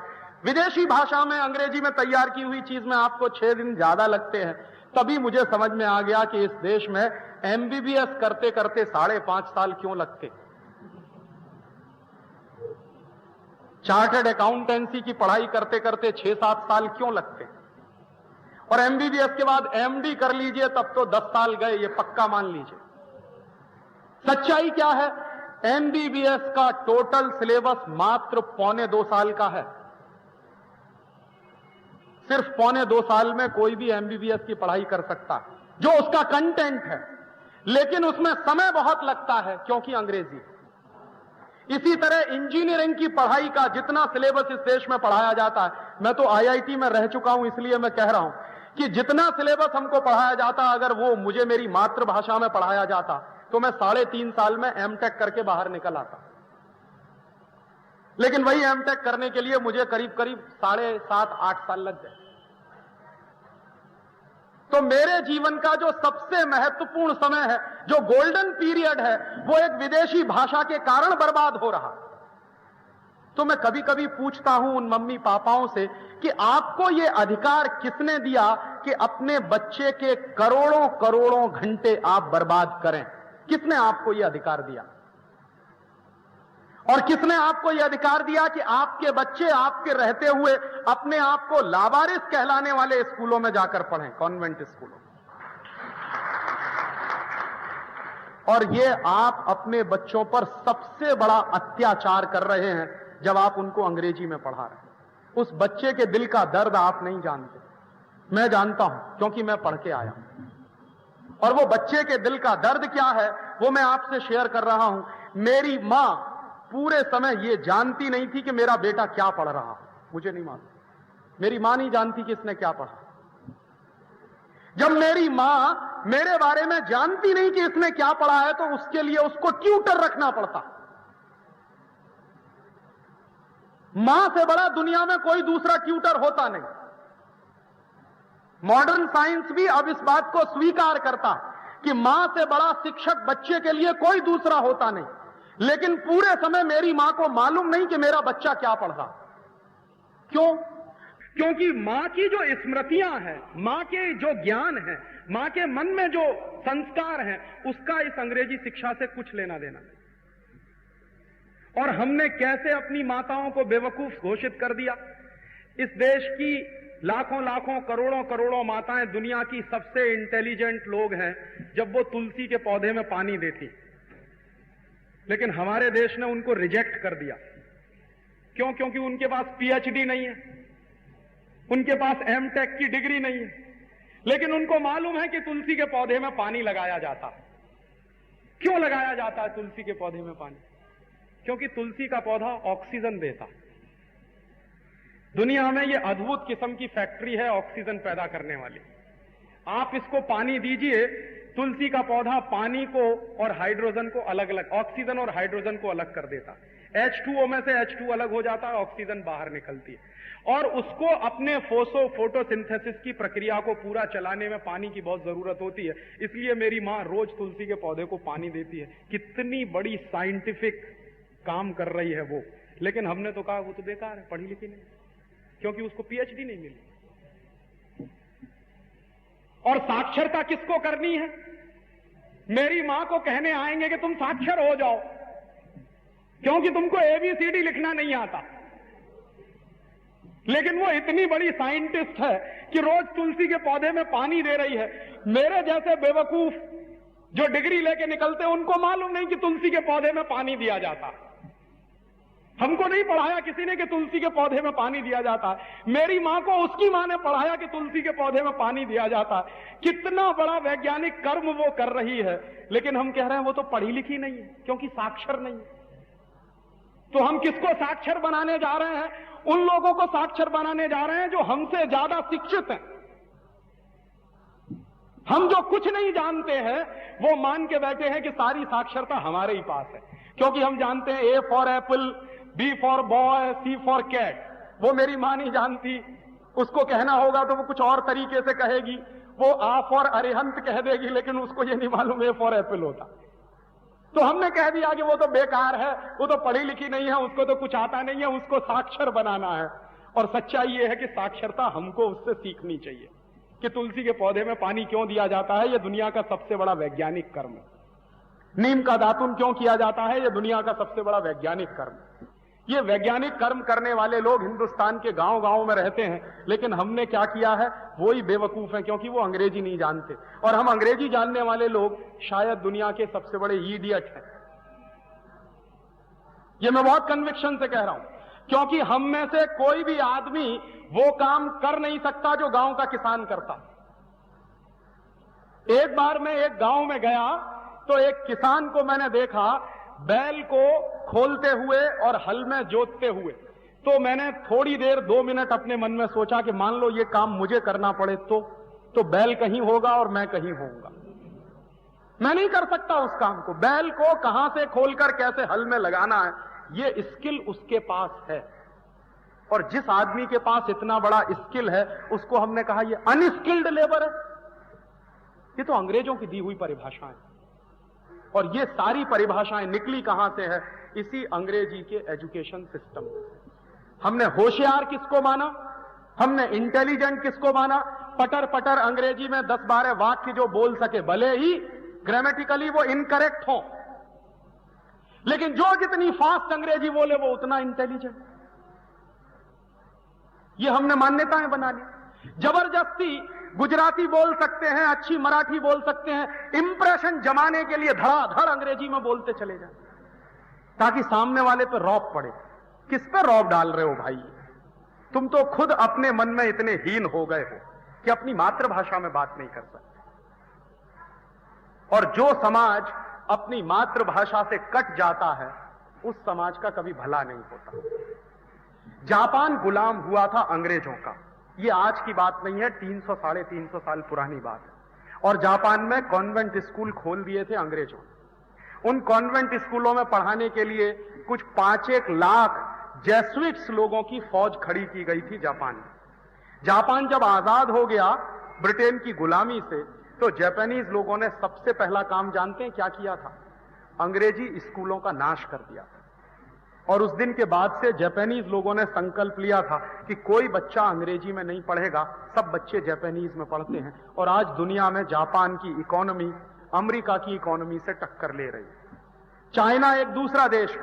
विदेशी भाषा में, अंग्रेजी में तैयार की हुई चीज में आपको 6 दिन ज्यादा लगते हैं। तभी मुझे समझ में आ गया कि इस देश में MBBS करते करते 5.5 साल क्यों लगते, चार्टर्ड अकाउंटेंसी की पढ़ाई करते करते 6-7 साल क्यों लगते, और MBBS के बाद MD कर लीजिए तब तो 10 साल गए, ये पक्का मान लीजिए। सच्चाई क्या है? MBBS का टोटल सिलेबस मात्र 2.25 साल का है। सिर्फ 2.25 साल में कोई भी MBBS की पढ़ाई कर सकता है, जो उसका कंटेंट है, लेकिन उसमें समय बहुत लगता है क्योंकि अंग्रेजी। इसी तरह इंजीनियरिंग की पढ़ाई का जितना सिलेबस इस देश में पढ़ाया जाता है, मैं तो IIT में रह चुका हूं इसलिए मैं कह रहा हूं कि जितना सिलेबस हमको पढ़ाया जाता, अगर वो मुझे मेरी मातृभाषा में पढ़ाया जाता तो मैं 3.5 साल में MTech करके बाहर निकल आता। लेकिन वही MTech करने के लिए मुझे करीब 7.5-8 साल लग गए। तो मेरे जीवन का जो सबसे महत्वपूर्ण समय है, जो गोल्डन पीरियड है, वो एक विदेशी भाषा के कारण बर्बाद हो रहा। तो मैं कभी कभी पूछता हूं उन मम्मी पापाओं से कि आपको ये अधिकार किसने दिया कि अपने बच्चे के करोड़ों करोड़ों घंटे आप बर्बाद करें? किसने आपको ये अधिकार दिया? और किसने आपको यह अधिकार दिया कि आपके बच्चे आपके रहते हुए अपने आप को लावारिस कहलाने वाले स्कूलों में जाकर पढ़ें, कॉन्वेंट स्कूलों? और ये आप अपने बच्चों पर सबसे बड़ा अत्याचार कर रहे हैं जब आप उनको अंग्रेजी में पढ़ा रहे हैं। उस बच्चे के दिल का दर्द आप नहीं जानते, मैं जानता हूं, क्योंकि मैं पढ़ के आया हूं। और वो बच्चे के दिल का दर्द क्या है वो मैं आपसे शेयर कर रहा हूं। मेरी मां पूरे समय ये जानती नहीं थी कि मेरा बेटा क्या पढ़ रहा, मुझे नहीं मालूम। मेरी मां नहीं जानती कि इसने क्या पढ़ा। जब मेरी मां मेरे बारे में जानती नहीं कि इसने क्या पढ़ा है, तो उसके लिए उसको ट्यूटर रखना पड़ता। मां से बड़ा दुनिया में कोई दूसरा ट्यूटर होता नहीं। मॉडर्न साइंस भी अब इस बात को स्वीकार करता कि मां से बड़ा शिक्षक बच्चे के लिए कोई दूसरा होता नहीं। लेकिन पूरे समय मेरी मां को मालूम नहीं कि मेरा बच्चा क्या पढ़ रहा। क्यों? क्योंकि मां की जो स्मृतियां हैं, मां के जो ज्ञान है, मां के मन में जो संस्कार हैं, उसका इस अंग्रेजी शिक्षा से कुछ लेना देना नहीं। और हमने कैसे अपनी माताओं को बेवकूफ घोषित कर दिया। इस देश की लाखों लाखों करोड़ों करोड़ों माताएं दुनिया की सबसे इंटेलिजेंट लोग हैं जब वो तुलसी के पौधे में पानी देती, लेकिन हमारे देश ने उनको रिजेक्ट कर दिया। क्यों? क्योंकि उनके पास पीएचडी नहीं है, उनके पास एमटेक की डिग्री नहीं है, लेकिन उनको मालूम है कि तुलसी के पौधे में पानी लगाया जाता। क्यों लगाया जाता है तुलसी के पौधे में पानी? क्योंकि तुलसी का पौधा ऑक्सीजन देता। दुनिया में यह अद्भुत किस्म की फैक्ट्री है ऑक्सीजन पैदा करने वाली। आप इसको पानी दीजिए, तुलसी का पौधा पानी को और हाइड्रोजन को अलग अलग, ऑक्सीजन और हाइड्रोजन को अलग कर देता। H2O में से H2 अलग हो जाता है, ऑक्सीजन बाहर निकलती है। और उसको अपने फोटोसिंथेसिस की प्रक्रिया को पूरा चलाने में पानी की बहुत जरूरत होती है। इसलिए मेरी मां रोज तुलसी के पौधे को पानी देती है। कितनी बड़ी साइंटिफिक काम कर रही है वो। लेकिन हमने तो कहा वो तो बेकार है, पढ़ी लिखी नहीं, क्योंकि उसको पीएचडी नहीं मिली। और साक्षरता किसको करनी है? मेरी मां को कहने आएंगे कि तुम साक्षर हो जाओ, क्योंकि तुमको एबीसीडी लिखना नहीं आता। लेकिन वो इतनी बड़ी साइंटिस्ट है कि रोज तुलसी के पौधे में पानी दे रही है। मेरे जैसे बेवकूफ जो डिग्री लेके निकलते हैं, उनको मालूम नहीं कि तुलसी के पौधे में पानी दिया जाता। हमको नहीं पढ़ाया किसी ने कि तुलसी के पौधे में पानी दिया जाता। मेरी मां को उसकी मां ने पढ़ाया कि तुलसी के पौधे में पानी दिया जाता। कितना बड़ा वैज्ञानिक कर्म वो कर रही है, लेकिन हम कह रहे हैं वो तो पढ़ी लिखी नहीं है, क्योंकि साक्षर नहीं है। तो हम किसको साक्षर बनाने जा रहे हैं? उन लोगों को साक्षर बनाने जा रहे हैं जो हमसे ज्यादा शिक्षित हैं। हम जो कुछ नहीं जानते हैं वो मान के बैठे हैं कि सारी साक्षरता हमारे ही पास है, क्योंकि हम जानते हैं A for apple, B for boy, C for cat. वो मेरी मां नहीं जानती, उसको कहना होगा तो वो कुछ और तरीके से कहेगी। वो आ फॉर अरिहंत कह देगी, लेकिन उसको ये नहीं मालूम ए फॉर एप्पल होता। तो हमने कह दिया कि वो तो बेकार है, वो तो पढ़ी लिखी नहीं है, उसको तो कुछ आता नहीं है, उसको साक्षर बनाना है। और सच्चाई ये है कि साक्षरता हमको उससे सीखनी चाहिए कि तुलसी के पौधे में पानी क्यों दिया जाता है। यह दुनिया का सबसे बड़ा वैज्ञानिक कर्म है। नीम का दातुन क्यों किया जाता है? यह दुनिया का सबसे बड़ा वैज्ञानिक कर्म है। ये वैज्ञानिक कर्म करने वाले लोग हिंदुस्तान के गांव-गांव में रहते हैं, लेकिन हमने क्या किया है? वो ही बेवकूफ हैं, क्योंकि वो अंग्रेजी नहीं जानते। और हम अंग्रेजी जानने वाले लोग शायद दुनिया के सबसे बड़े इडियट हैं। ये मैं बहुत कन्विक्शन से कह रहा हूं, क्योंकि हम में से कोई भी आदमी वो काम कर नहीं सकता जो गांव का किसान करता। एक बार मैं एक गांव में गया तो एक किसान को मैंने देखा बैल को खोलते हुए और हल में जोतते हुए। तो मैंने थोड़ी देर 2 मिनट अपने मन में सोचा कि मान लो ये काम मुझे करना पड़े तो बैल कहीं होगा और मैं कहीं होऊंगा। मैं नहीं कर सकता उस काम को। बैल को कहां से खोलकर कैसे हल में लगाना है, ये स्किल उसके पास है। और जिस आदमी के पास इतना बड़ा स्किल है, उसको हमने कहा ये अनस्किल्ड लेबर है, ये तो अंग्रेजों की दी हुई परिभाषाएं, और ये सारी परिभाषाएं निकली कहां से है? इसी अंग्रेजी के एजुकेशन सिस्टम से। हमने होशियार किसको माना, हमने इंटेलिजेंट किसको माना? पटर पटर अंग्रेजी में 10-12 वाक्य जो बोल सके, भले ही ग्रामेटिकली वो इनकरेक्ट हो, लेकिन जो जितनी फास्ट अंग्रेजी बोले वो उतना इंटेलिजेंट। ये हमने मान्यताएं बना ली। जबरदस्ती गुजराती बोल सकते हैं, अच्छी मराठी बोल सकते हैं, इंप्रेशन जमाने के लिए धड़ाधड़ अंग्रेजी में बोलते चले जाए ताकि सामने वाले पे रौब पड़े। किस पे रौब डाल रहे हो भाई? तुम तो खुद अपने मन में इतने हीन हो गए हो कि अपनी मातृभाषा में बात नहीं कर सकते। और जो समाज अपनी मातृभाषा से कट जाता है उस समाज का कभी भला नहीं होता। जापान गुलाम हुआ था अंग्रेजों का, ये आज की बात नहीं है, 300-350 साल पुरानी बात है। और जापान में कॉन्वेंट स्कूल खोल दिए थे अंग्रेजों। उन कॉन्वेंट स्कूलों में पढ़ाने के लिए कुछ 5-1 लाख जेसुइट्स लोगों की फौज खड़ी की गई थी जापान में। जापान जब आजाद हो गया ब्रिटेन की गुलामी से, तो जापानीज लोगों ने सबसे पहला काम जानते हैं क्या किया था? अंग्रेजी स्कूलों का नाश कर दिया। और उस दिन के बाद से जापानीज लोगों ने संकल्प लिया था कि कोई बच्चा अंग्रेजी में नहीं पढ़ेगा, सब बच्चे जापानीज में पढ़ते हैं। और आज दुनिया में जापान की इकोनॉमी अमेरिका की इकोनॉमी से टक्कर ले रही है। चाइना एक दूसरा देश,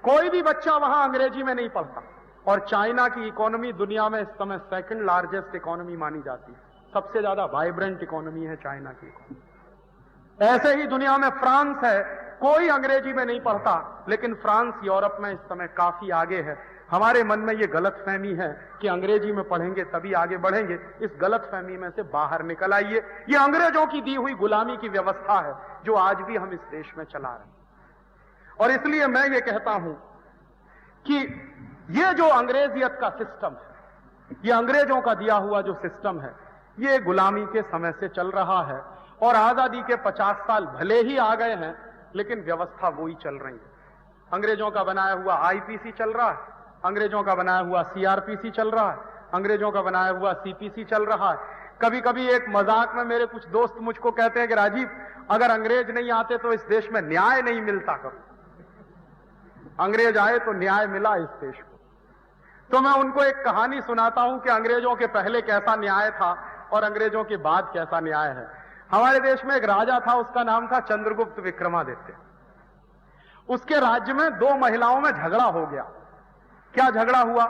कोई भी बच्चा वहां अंग्रेजी में नहीं पढ़ता। और चाइना की इकोनॉमी दुनिया में इस समय 2nd लार्जेस्ट इकोनॉमी मानी जाती है। सबसे ज्यादा वाइब्रेंट इकोनॉमी है चाइना की इकोनॉमी। ऐसे ही दुनिया में फ्रांस है, कोई अंग्रेजी में नहीं पढ़ता, लेकिन फ्रांस यूरोप में इस समय काफी आगे है। हमारे मन में यह गलतफहमी है कि अंग्रेजी में पढ़ेंगे तभी आगे बढ़ेंगे। इस गलतफहमी में से बाहर निकल आइए। यह अंग्रेजों की दी हुई गुलामी की व्यवस्था है जो आज भी हम इस देश में चला रहे हैं। और इसलिए मैं ये कहता हूं कि ये जो अंग्रेजियत का सिस्टम है, ये अंग्रेजों का दिया हुआ जो सिस्टम है, ये गुलामी के समय से चल रहा है। और आजादी के 50 साल भले ही आ गए हैं, लेकिन व्यवस्था वही चल रही है। अंग्रेजों का बनाया हुआ आईपीसी चल रहा है, अंग्रेजों का बनाया हुआ सीआरपीसी चल रहा है, अंग्रेजों का बनाया हुआ सीपीसी चल रहा है। कभी कभी एक मजाक में मेरे कुछ दोस्त मुझको कहते हैं कि राजीव, अगर अंग्रेज नहीं आते तो इस देश में न्याय नहीं मिलता। कब अंग्रेज आए तो न्याय मिला इस देश को। तो मैं उनको एक कहानी सुनाता हूं कि अंग्रेजों के पहले कैसा न्याय था और अंग्रेजों के बाद कैसा न्याय है। हमारे देश में एक राजा था, उसका नाम था चंद्रगुप्त विक्रमादित्य। उसके राज्य में 2 महिलाओं में झगड़ा हो गया। क्या झगड़ा हुआ?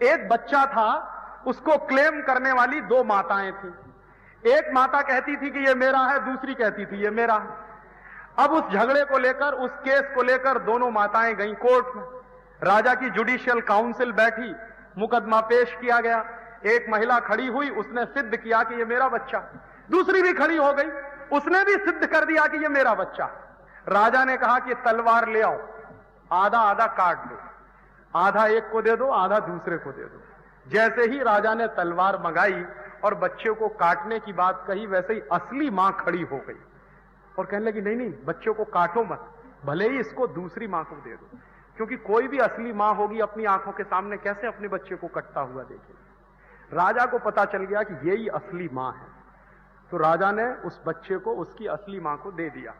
एक बच्चा था, उसको क्लेम करने वाली 2 माताएं थी। एक माता कहती थी कि ये मेरा है, दूसरी कहती थी ये मेरा है। अब उस झगड़े को लेकर, उस केस को लेकर दोनों माताएं गई कोर्ट में। राजा की जुडिशियल काउंसिल बैठी, मुकदमा पेश किया गया। एक महिला खड़ी हुई, उसने सिद्ध किया कि ये मेरा बच्चा। दूसरी भी खड़ी हो गई, उसने भी सिद्ध कर दिया कि ये मेरा बच्चा। राजा ने कहा कि तलवार ले आओ, आधा आधा काट दो, आधा एक को दे दो, आधा दूसरे को दे दो। जैसे ही राजा ने तलवार मंगाई और बच्चे को काटने की बात कही, वैसे ही असली मां खड़ी हो गई और कहने लगी, नहीं नहीं, बच्चों को काटो मत, भले ही इसको दूसरी मां को दे दो। क्योंकि कोई भी असली मां होगी अपनी आंखों के सामने कैसे अपने बच्चे को कटता हुआ देखेगी। राजा को पता चल गया कि यही असली मां है, तो राजा ने उस बच्चे को उसकी असली मां को दे दिया।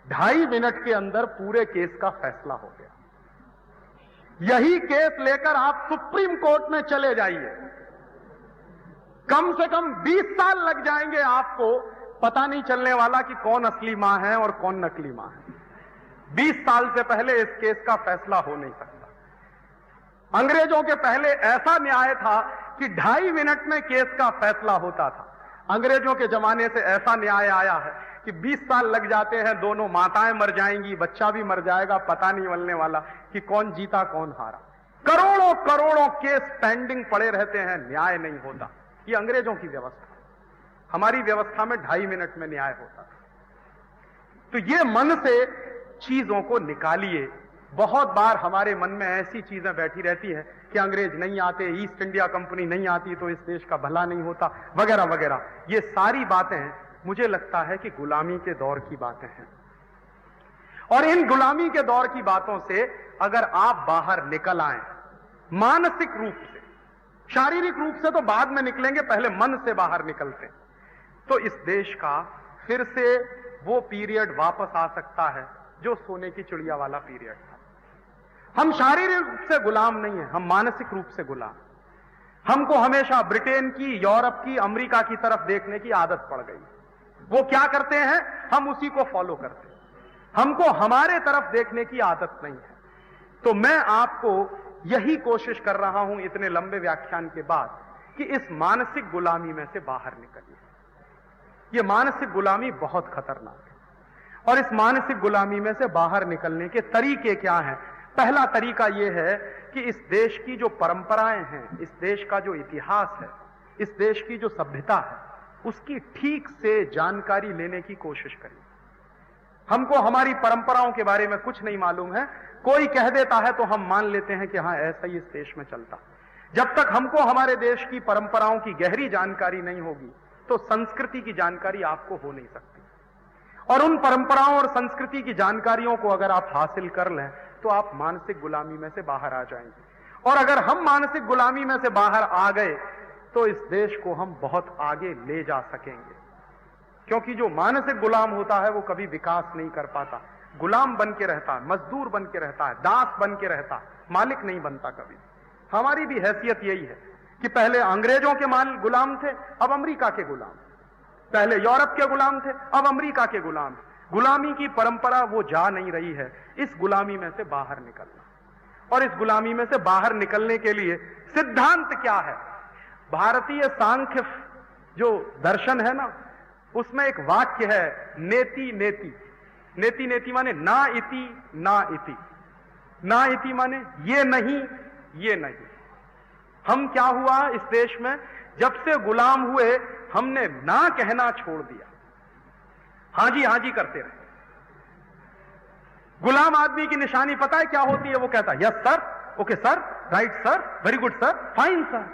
2.5 मिनट के अंदर पूरे केस का फैसला हो गया। यही केस लेकर आप सुप्रीम कोर्ट में चले जाइए, कम से कम 20 साल लग जाएंगे आपको, पता नहीं चलने वाला कि कौन असली मां है और कौन नकली मां है। 20 साल से पहले इस केस का फैसला हो नहीं सकता। अंग्रेजों के पहले ऐसा न्याय था कि 2.5 मिनट में केस का फैसला होता था। अंग्रेजों के जमाने से ऐसा न्याय आया है कि 20 साल लग जाते हैं, दोनों माताएं मर जाएंगी, बच्चा भी मर जाएगा, पता नहीं चलने वाला कि कौन जीता कौन हारा। करोड़ों करोड़ों केस पेंडिंग पड़े रहते हैं, न्याय नहीं होता। ये अंग्रेजों की व्यवस्था। हमारी व्यवस्था में 2.5 मिनट में न्याय होता था। तो ये मन से चीजों को निकालिए। बहुत बार हमारे मन में ऐसी चीजें बैठी रहती है कि अंग्रेज नहीं आते, ईस्ट इंडिया कंपनी नहीं आती तो इस देश का भला नहीं होता, वगैरह वगैरह। ये सारी बातें मुझे लगता है कि गुलामी के दौर की बातें हैं। और इन गुलामी के दौर की बातों से अगर आप बाहर निकल आए मानसिक रूप से, शारीरिक रूप से तो बाद में निकलेंगे, पहले मन से बाहर निकलते, तो इस देश का फिर से वो पीरियड वापस आ सकता है जो सोने की चिड़िया वाला पीरियड था। हम शारीरिक रूप से गुलाम नहीं है, हम मानसिक रूप से गुलाम। हमको हमेशा ब्रिटेन की, यूरोप की, अमेरिका की तरफ देखने की आदत पड़ गई। वो क्या करते हैं, हम उसी को फॉलो करते हैं। हमको हमारे तरफ देखने की आदत नहीं है। तो मैं आपको यही कोशिश कर रहा हूं इतने लंबे व्याख्यान के बाद कि इस मानसिक गुलामी में से बाहर निकलिए। यह मानसिक गुलामी बहुत खतरनाक है और इस मानसिक गुलामी में से बाहर निकलने के तरीके क्या हैं? पहला तरीका यह है कि इस देश की जो परंपराएं हैं, इस देश का जो इतिहास है, इस देश की जो सभ्यता है, उसकी ठीक से जानकारी लेने की कोशिश करिए। हमको हमारी परंपराओं के बारे में कुछ नहीं मालूम है, कोई कह देता है तो हम मान लेते हैं कि हां ऐसा ही इस देश में चलता। जब तक हमको हमारे देश की परंपराओं की गहरी जानकारी नहीं होगी तो संस्कृति की जानकारी आपको हो नहीं सकती। और उन परंपराओं और संस्कृति की जानकारियों को अगर आप हासिल कर लें तो आप मानसिक गुलामी में से बाहर आ जाएंगे। और अगर हम मानसिक गुलामी में से बाहर आ गए तो इस देश को हम बहुत आगे ले जा सकेंगे। क्योंकि जो मानसिक गुलाम होता है वो कभी विकास नहीं कर पाता, गुलाम बन के रहता है, मजदूर बन के रहता है, दास बन के रहता है, मालिक नहीं बनता कभी। हमारी भी हैसियत यही है कि पहले अंग्रेजों के गुलाम थे, अब अमेरिका के गुलाम, पहले यूरोप के गुलाम थे, अब अमेरिका के गुलाम। गुलामी की परंपरा वो जा नहीं रही है। इस गुलामी में से बाहर निकलना, और इस गुलामी में से बाहर निकलने के लिए सिद्धांत क्या है? भारतीय सांख्य जो दर्शन है ना, उसमें एक वाक्य है, नेति नेति। नेति नेति माने ना इति ना इति। ना इति माने ये नहीं, ये नहीं। हम क्या हुआ इस देश में, जब से गुलाम हुए हमने ना कहना छोड़ दिया, हां जी करते रहे। गुलाम आदमी की निशानी पता है क्या होती है? वो कहता है yes sir, okay sir, right sir, very good sir, fine sir.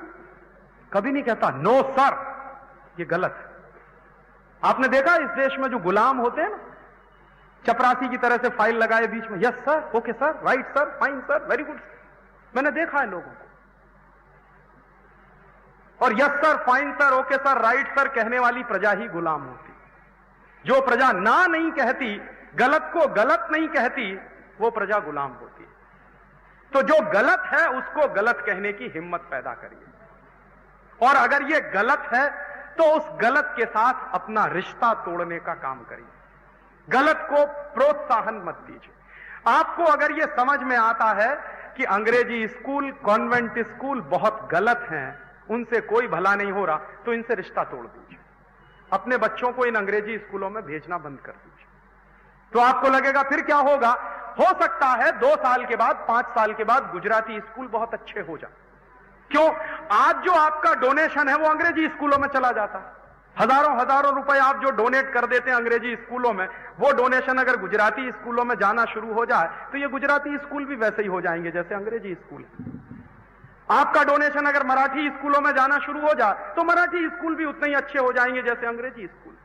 कभी नहीं कहता नो सर। ये गलत है। आपने देखा इस देश में जो गुलाम होते हैं ना, चपरासी की तरह से फाइल लगाए बीच में, yes sir, okay sir, right sir, fine sir, very good. मैंने देखा है लोगों को। और yes sir, fine sir, okay sir, right sir कहने वाली प्रजा ही गुलाम होती। जो प्रजा ना नहीं कहती, गलत को गलत नहीं कहती, वो प्रजा गुलाम होती है। तो जो गलत है उसको गलत कहने की हिम्मत पैदा करिए, और अगर ये गलत है तो उस गलत के साथ अपना रिश्ता तोड़ने का काम करिए। गलत को प्रोत्साहन मत दीजिए। आपको अगर यह समझ में आता है कि अंग्रेजी स्कूल, कॉन्वेंट स्कूल बहुत गलत हैं, उनसे कोई भला नहीं हो रहा, तो इनसे रिश्ता तोड़ दीजिए। अपने बच्चों को इन अंग्रेजी स्कूलों में भेजना बंद कर दीजिए। तो आपको लगेगा फिर क्या होगा, हो सकता है 2 साल के बाद, 5 साल के बाद गुजराती स्कूल बहुत अच्छे हो जाए। क्यों? आज जो आपका डोनेशन है वो अंग्रेजी स्कूलों में चला जाता है। हजारों रुपए आप जो डोनेट कर देते हैं अंग्रेजी स्कूलों में, वो डोनेशन अगर गुजराती स्कूलों में जाना शुरू हो जाए तो ये गुजराती स्कूल भी वैसे ही हो जाएंगे जैसे अंग्रेजी स्कूल है। आपका डोनेशन अगर मराठी स्कूलों में जाना शुरू हो जाए तो मराठी स्कूल भी उतने ही अच्छे हो जाएंगे जैसे अंग्रेजी स्कूल।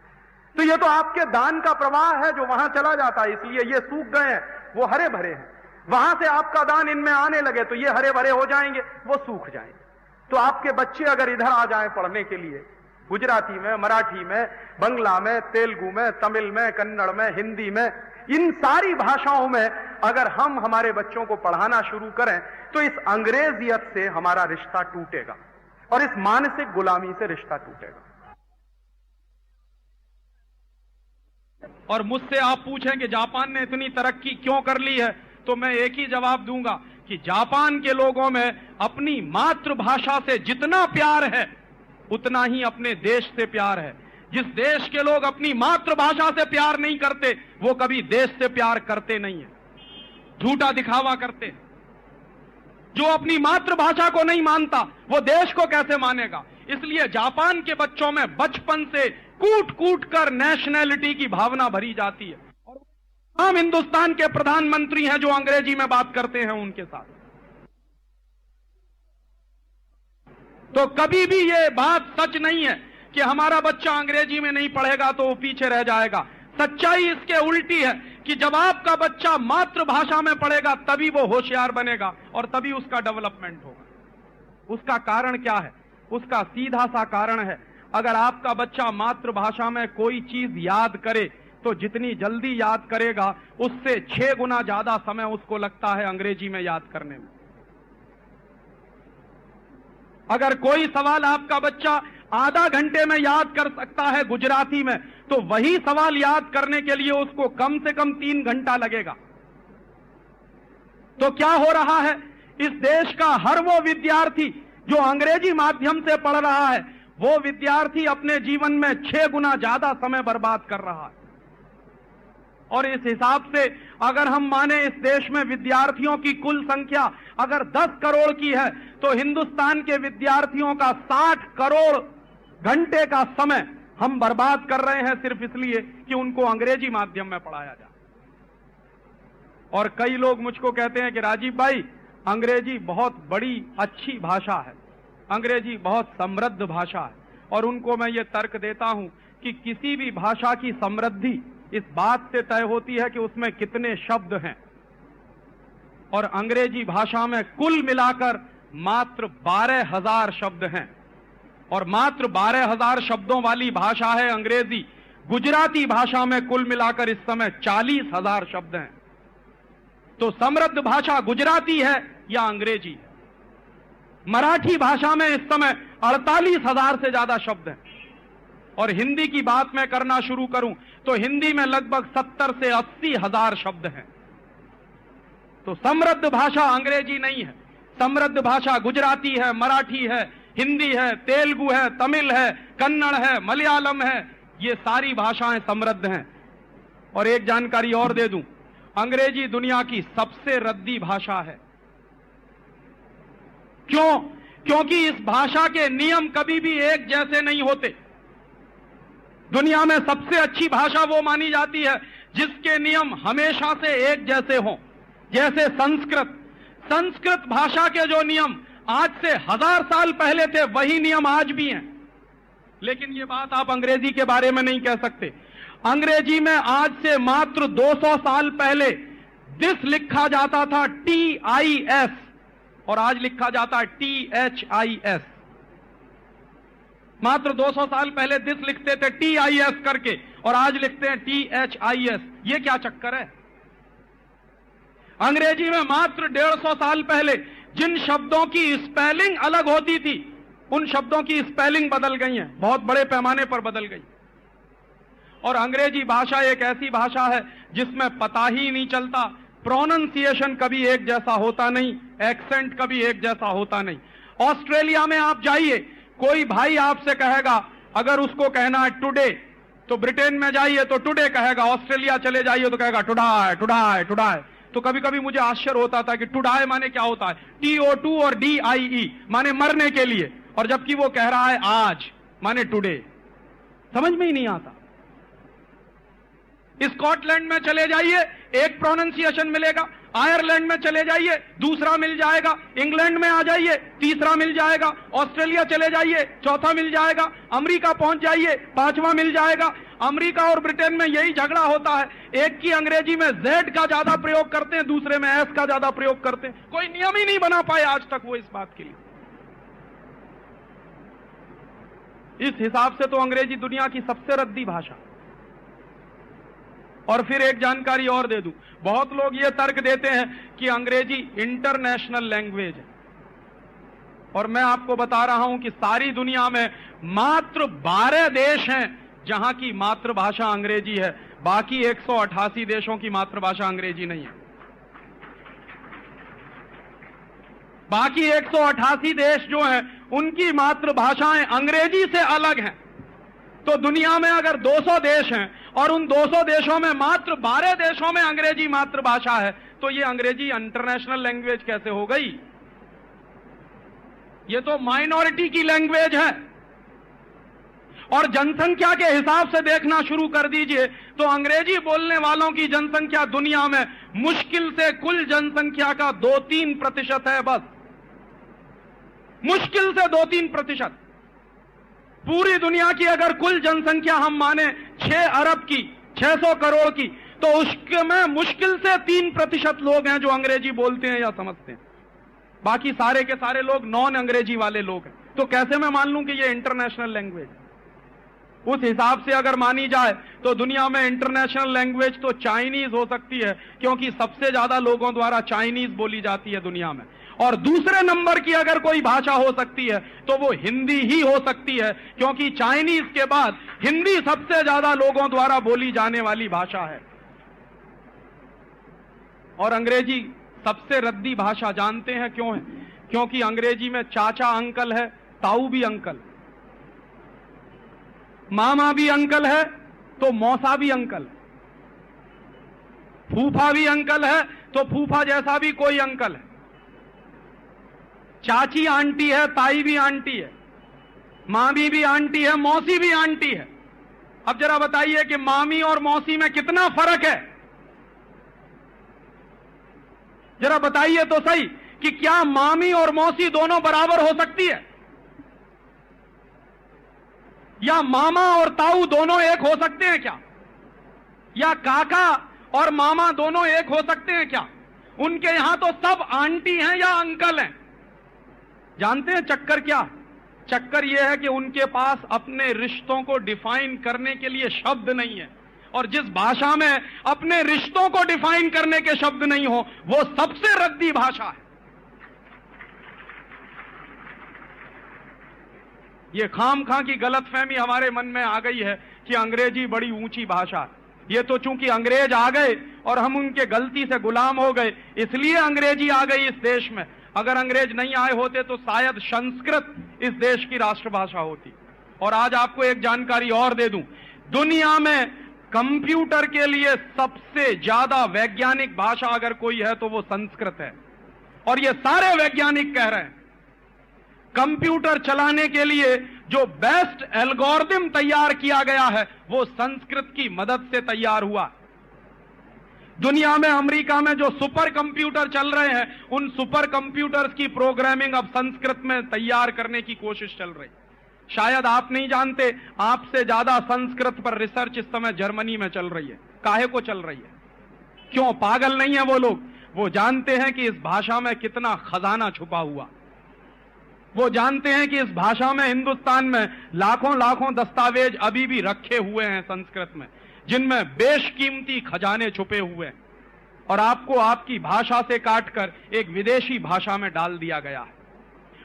तो ये तो आपके दान का प्रवाह है जो वहां चला जाता है, इसलिए ये सूख गए हैं, वो हरे भरे हैं। वहां से आपका दान इनमें आने लगे तो ये हरे भरे हो जाएंगे, वो सूख जाएंगे। तो आपके बच्चे अगर इधर आ जाएं पढ़ने के लिए, गुजराती में, मराठी में, बंगला में, तेलुगु में, तमिल में, कन्नड़ में, हिंदी में, इन सारी भाषाओं में अगर हम हमारे बच्चों को पढ़ाना शुरू करें तो इस अंग्रेजियत से हमारा रिश्ता टूटेगा और इस मानसिक गुलामी से रिश्ता टूटेगा। और मुझसे आप पूछें कि जापान ने इतनी तरक्की क्यों कर ली है, तो मैं एक ही जवाब दूंगा कि जापान के लोगों में अपनी मातृभाषा से जितना प्यार है उतना ही अपने देश से प्यार है। जिस देश के लोग अपनी मातृभाषा से प्यार नहीं करते वो कभी देश से प्यार करते नहीं है, झूठा दिखावा करते। जो अपनी मातृभाषा को नहीं मानता वो देश को कैसे मानेगा? इसलिए जापान के बच्चों में बचपन से कूट कूट कर नेशनैलिटी की भावना भरी जाती है। और हम हिंदुस्तान के प्रधानमंत्री हैं जो अंग्रेजी में बात करते हैं उनके साथ। तो कभी भी ये बात सच नहीं है कि हमारा बच्चा अंग्रेजी में नहीं पढ़ेगा तो वो पीछे रह जाएगा। सच्चाई इसके उल्टी है कि जब आपका बच्चा मातृभाषा में पढ़ेगा तभी वो होशियार बनेगा और तभी उसका डेवलपमेंट होगा। उसका कारण क्या है? उसका सीधा सा कारण है अगर आपका बच्चा मातृभाषा में कोई चीज याद करे तो जितनी जल्दी याद करेगा उससे 6 गुना ज्यादा समय उसको लगता है अंग्रेजी में याद करने में। अगर कोई सवाल आपका बच्चा आधा घंटे में याद कर सकता है गुजराती में, तो वही सवाल याद करने के लिए उसको कम से कम 3 घंटा लगेगा। तो क्या हो रहा है, इस देश का हर वो विद्यार्थी जो अंग्रेजी माध्यम से पढ़ रहा है, वो विद्यार्थी अपने जीवन में 6 गुना ज्यादा समय बर्बाद कर रहा है। और इस हिसाब से अगर हम माने इस देश में विद्यार्थियों की कुल संख्या अगर 10 करोड़ की है, तो हिंदुस्तान के विद्यार्थियों का 60 करोड़ घंटे का समय हम बर्बाद कर रहे हैं सिर्फ इसलिए कि उनको अंग्रेजी माध्यम में पढ़ाया जाए। और कई लोग मुझको कहते हैं कि राजीव भाई, अंग्रेजी बहुत बड़ी अच्छी भाषा है, अंग्रेजी बहुत समृद्ध भाषा है। और उनको मैं ये तर्क देता हूं कि किसी भी भाषा की समृद्धि इस बात से तय होती है कि उसमें कितने शब्द हैं। और अंग्रेजी भाषा में कुल मिलाकर मात्र 12,000 शब्द हैं, और मात्र 12,000 शब्दों वाली भाषा है अंग्रेजी। गुजराती भाषा में कुल मिलाकर इस समय 40,000 शब्द हैं। तो समृद्ध भाषा गुजराती है या अंग्रेजी है? मराठी भाषा में इस समय 48,000 से ज्यादा शब्द हैं। और हिंदी की बात मैं करना शुरू करूं तो हिंदी में लगभग 70 से 80,000 शब्द हैं। तो समृद्ध भाषा अंग्रेजी नहीं है, समृद्ध भाषा गुजराती है, मराठी है, हिंदी है, तेलुगु है, तमिल है, कन्नड़ है, मलयालम है। ये सारी भाषाएं समृद्ध हैं। और एक जानकारी और दे दूं, अंग्रेजी दुनिया की सबसे रद्दी भाषा है। क्यों? क्योंकि इस भाषा के नियम कभी भी एक जैसे नहीं होते। दुनिया में सबसे अच्छी भाषा वो मानी जाती है जिसके नियम हमेशा से एक जैसे हों। जैसे संस्कृत भाषा के जो नियम आज से 1000 साल पहले थे, वही नियम आज भी हैं। लेकिन ये बात आप अंग्रेजी के बारे में नहीं कह सकते। अंग्रेजी में आज से मात्र 200 साल पहले दिस लिखा जाता था TIS, और आज लिखा जाता है THIS। मात्र 200 साल पहले दिस लिखते थे TIS करके, और आज लिखते हैं THIS। ये क्या चक्कर है? अंग्रेजी में मात्र 150 साल पहले जिन शब्दों की स्पेलिंग अलग होती थी, उन शब्दों की स्पेलिंग बदल गई है, बहुत बड़े पैमाने पर बदल गई। और अंग्रेजी भाषा एक ऐसी भाषा है जिसमें पता ही नहीं चलता, प्रोनंसिएशन कभी एक जैसा होता नहीं, एक्सेंट कभी एक जैसा होता नहीं। ऑस्ट्रेलिया में आप जाइए, कोई भाई आपसे कहेगा, अगर उसको कहना है टुडे, तो ब्रिटेन में जाइए तो टुडे कहेगा, ऑस्ट्रेलिया चले जाइए तो कहेगा टुडाय टुडाय टुडाय। तो कभी कभी मुझे आश्चर्य होता था कि टुडाय माने क्या होता है? TO2 और DIE माने मरने के लिए, और जबकि वो कह रहा है आज माने टुडे। समझ में ही नहीं आता। स्कॉटलैंड में चले जाइए एक प्रोनाउंसिएशन मिलेगा, आयरलैंड में चले जाइए दूसरा मिल जाएगा, इंग्लैंड में आ जाइए तीसरा मिल जाएगा, ऑस्ट्रेलिया चले जाइए चौथा मिल जाएगा, अमेरिका पहुंच जाइए 5वां मिल जाएगा। अमेरिका और ब्रिटेन में यही झगड़ा होता है, एक की अंग्रेजी में Z का ज्यादा प्रयोग करते हैं, दूसरे में S का ज्यादा प्रयोग करते हैं। कोई नियम ही नहीं बना पाए आज तक वो इस बात के लिए। इस हिसाब से तो अंग्रेजी दुनिया की सबसे रद्दी भाषा। और फिर एक जानकारी और दे दूं, बहुत लोग ये तर्क देते हैं कि अंग्रेजी इंटरनेशनल लैंग्वेज है, और मैं आपको बता रहा हूं कि सारी दुनिया में मात्र 12 देश हैं जहां की मातृभाषा अंग्रेजी है, बाकी 188 देशों की मातृभाषा अंग्रेजी नहीं है। बाकी 188 देश जो हैं उनकी मातृभाषाएं अंग्रेजी से अलग हैं। तो दुनिया में अगर 200 देश हैं और उन 200 देशों में मात्र 12 देशों में अंग्रेजी मातृभाषा है, तो ये अंग्रेजी इंटरनेशनल लैंग्वेज कैसे हो गई? ये तो माइनॉरिटी की लैंग्वेज है। और जनसंख्या के हिसाब से देखना शुरू कर दीजिए तो अंग्रेजी बोलने वालों की जनसंख्या दुनिया में मुश्किल से कुल जनसंख्या का 2-3% है, बस मुश्किल से 2-3%। पूरी दुनिया की अगर कुल जनसंख्या हम माने 6 अरब की, 600 करोड़ की, तो उसमें मुश्किल से 3% लोग हैं जो अंग्रेजी बोलते हैं या समझते हैं। बाकी सारे के सारे लोग नॉन अंग्रेजी वाले लोग हैं। तो कैसे मैं मान लूं कि ये इंटरनेशनल लैंग्वेज है? उस हिसाब से अगर मानी जाए तो दुनिया में इंटरनेशनल लैंग्वेज तो चाइनीज हो सकती है, क्योंकि सबसे ज्यादा लोगों द्वारा चाइनीज बोली जाती है दुनिया में। और दूसरे नंबर की अगर कोई भाषा हो सकती है तो वो हिंदी ही हो सकती है, क्योंकि चाइनीज के बाद हिंदी सबसे ज्यादा लोगों द्वारा बोली जाने वाली भाषा है। और अंग्रेजी सबसे रद्दी भाषा जानते हैं क्यों है? क्योंकि अंग्रेजी में चाचा अंकल है, ताऊ भी अंकल, मामा भी अंकल है तो मौसा भी अंकल, फूफा भी अंकल है तो फूफा जैसा भी कोई अंकल है, चाची आंटी है, ताई भी आंटी है, मामी भी आंटी है, मौसी भी आंटी है। अब जरा बताइए कि मामी और मौसी में कितना फर्क है? जरा बताइए तो सही कि क्या मामी और मौसी दोनों बराबर हो सकती है? या मामा और ताऊ दोनों एक हो सकते हैं क्या? या काका और मामा दोनों एक हो सकते हैं क्या? उनके यहां तो सब आंटी हैं या अंकल हैं। जानते हैं चक्कर क्या? चक्कर यह है कि उनके पास अपने रिश्तों को डिफाइन करने के लिए शब्द नहीं है, और जिस भाषा में अपने रिश्तों को डिफाइन करने के शब्द नहीं हो वो सबसे रद्दी भाषा है। ये खामखा की गलतफहमी हमारे मन में आ गई है कि अंग्रेजी बड़ी ऊंची भाषा है। ये तो चूंकि अंग्रेज आ गए और हम उनके गलती से गुलाम हो गए, इसलिए अंग्रेजी आ गई इस देश में। अगर अंग्रेज नहीं आए होते तो शायद संस्कृत इस देश की राष्ट्रभाषा होती। और आज आपको एक जानकारी और दे दूं, दुनिया में कंप्यूटर के लिए सबसे ज्यादा वैज्ञानिक भाषा अगर कोई है तो वो संस्कृत है। और ये सारे वैज्ञानिक कह रहे हैं कंप्यूटर चलाने के लिए जो बेस्ट एल्गोरिथम तैयार किया गया है वो संस्कृत की मदद से तैयार हुआ। दुनिया में अमेरिका में जो सुपर कंप्यूटर चल रहे हैं उन सुपर कंप्यूटर्स की प्रोग्रामिंग अब संस्कृत में तैयार करने की कोशिश चल रही। शायद आप नहीं जानते, आपसे ज्यादा संस्कृत पर रिसर्च इस समय जर्मनी में चल रही है। काहे को चल रही है? क्यों? पागल नहीं है वो लोग। वो जानते हैं कि इस भाषा में कितना खजाना छुपा हुआ। वो जानते हैं कि इस भाषा में, हिंदुस्तान में लाखों लाखों दस्तावेज अभी भी रखे हुए हैं संस्कृत में, जिनमें बेशकीमती खजाने छुपे हुए हैं, और आपको आपकी भाषा से काटकर एक विदेशी भाषा में डाल दिया गया है।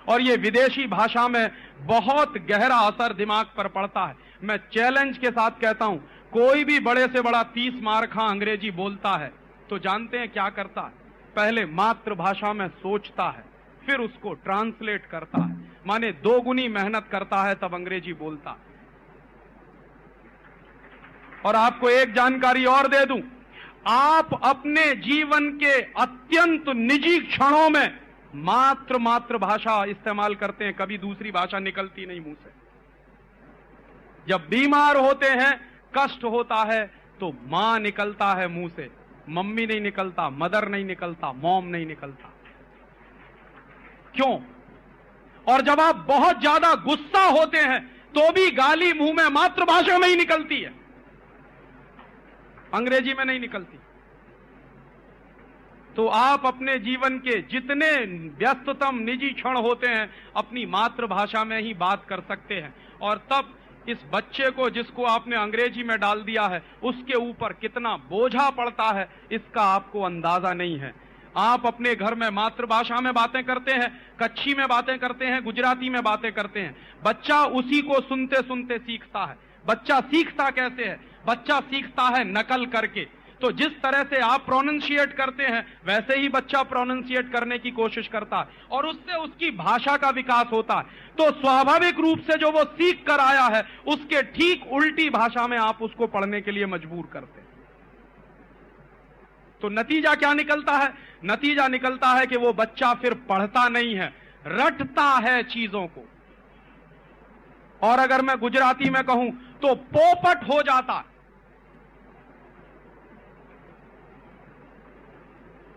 और ये विदेशी भाषा में बहुत गहरा असर दिमाग पर पड़ता है। मैं चैलेंज के साथ कहता हूं, कोई भी बड़े से बड़ा 30 मार्खा अंग्रेजी बोलता है तो जानते हैं क्या करता है? पहले मातृभाषा में सोचता है, फिर उसको ट्रांसलेट करता है, माने 2 गुनी मेहनत करता है, तब अंग्रेजी बोलता है। और आपको एक जानकारी और दे दूं, आप अपने जीवन के अत्यंत निजी क्षणों में मातृभाषा इस्तेमाल करते हैं, कभी दूसरी भाषा निकलती नहीं मुंह से। जब बीमार होते हैं, कष्ट होता है, तो मां निकलता है मुंह से, मम्मी नहीं निकलता, मदर नहीं निकलता, मॉम नहीं निकलता। क्यों? और जब आप बहुत ज्यादा गुस्सा होते हैं तो भी गाली मुंह में मातृभाषा में ही निकलती है, अंग्रेजी में नहीं निकलती। तो आप अपने जीवन के जितने व्यस्ततम निजी क्षण होते हैं अपनी मातृभाषा में ही बात कर सकते हैं। और तब इस बच्चे को जिसको आपने अंग्रेजी में डाल दिया है उसके ऊपर कितना बोझा पड़ता है इसका आपको अंदाजा नहीं है। आप अपने घर में मातृभाषा में बातें करते हैं, कच्छी में बातें करते हैं, गुजराती में बातें करते हैं, बच्चा उसी को सुनते सुनते सीखता है। बच्चा सीखता कैसे है? बच्चा सीखता है नकल करके। तो जिस तरह से आप प्रोनाउंशिएट करते हैं वैसे ही बच्चा प्रोनाउंशिएट करने की कोशिश करता है, और उससे उसकी भाषा का विकास होता है। तो स्वाभाविक रूप से जो वो सीख कर आया है उसके ठीक उल्टी भाषा में आप उसको पढ़ने के लिए मजबूर करते हैं। तो नतीजा क्या निकलता है? नतीजा निकलता है कि वो बच्चा फिर पढ़ता नहीं है, रटता है चीजों को। और अगर मैं गुजराती में कहूं तो पोपट हो जाता है।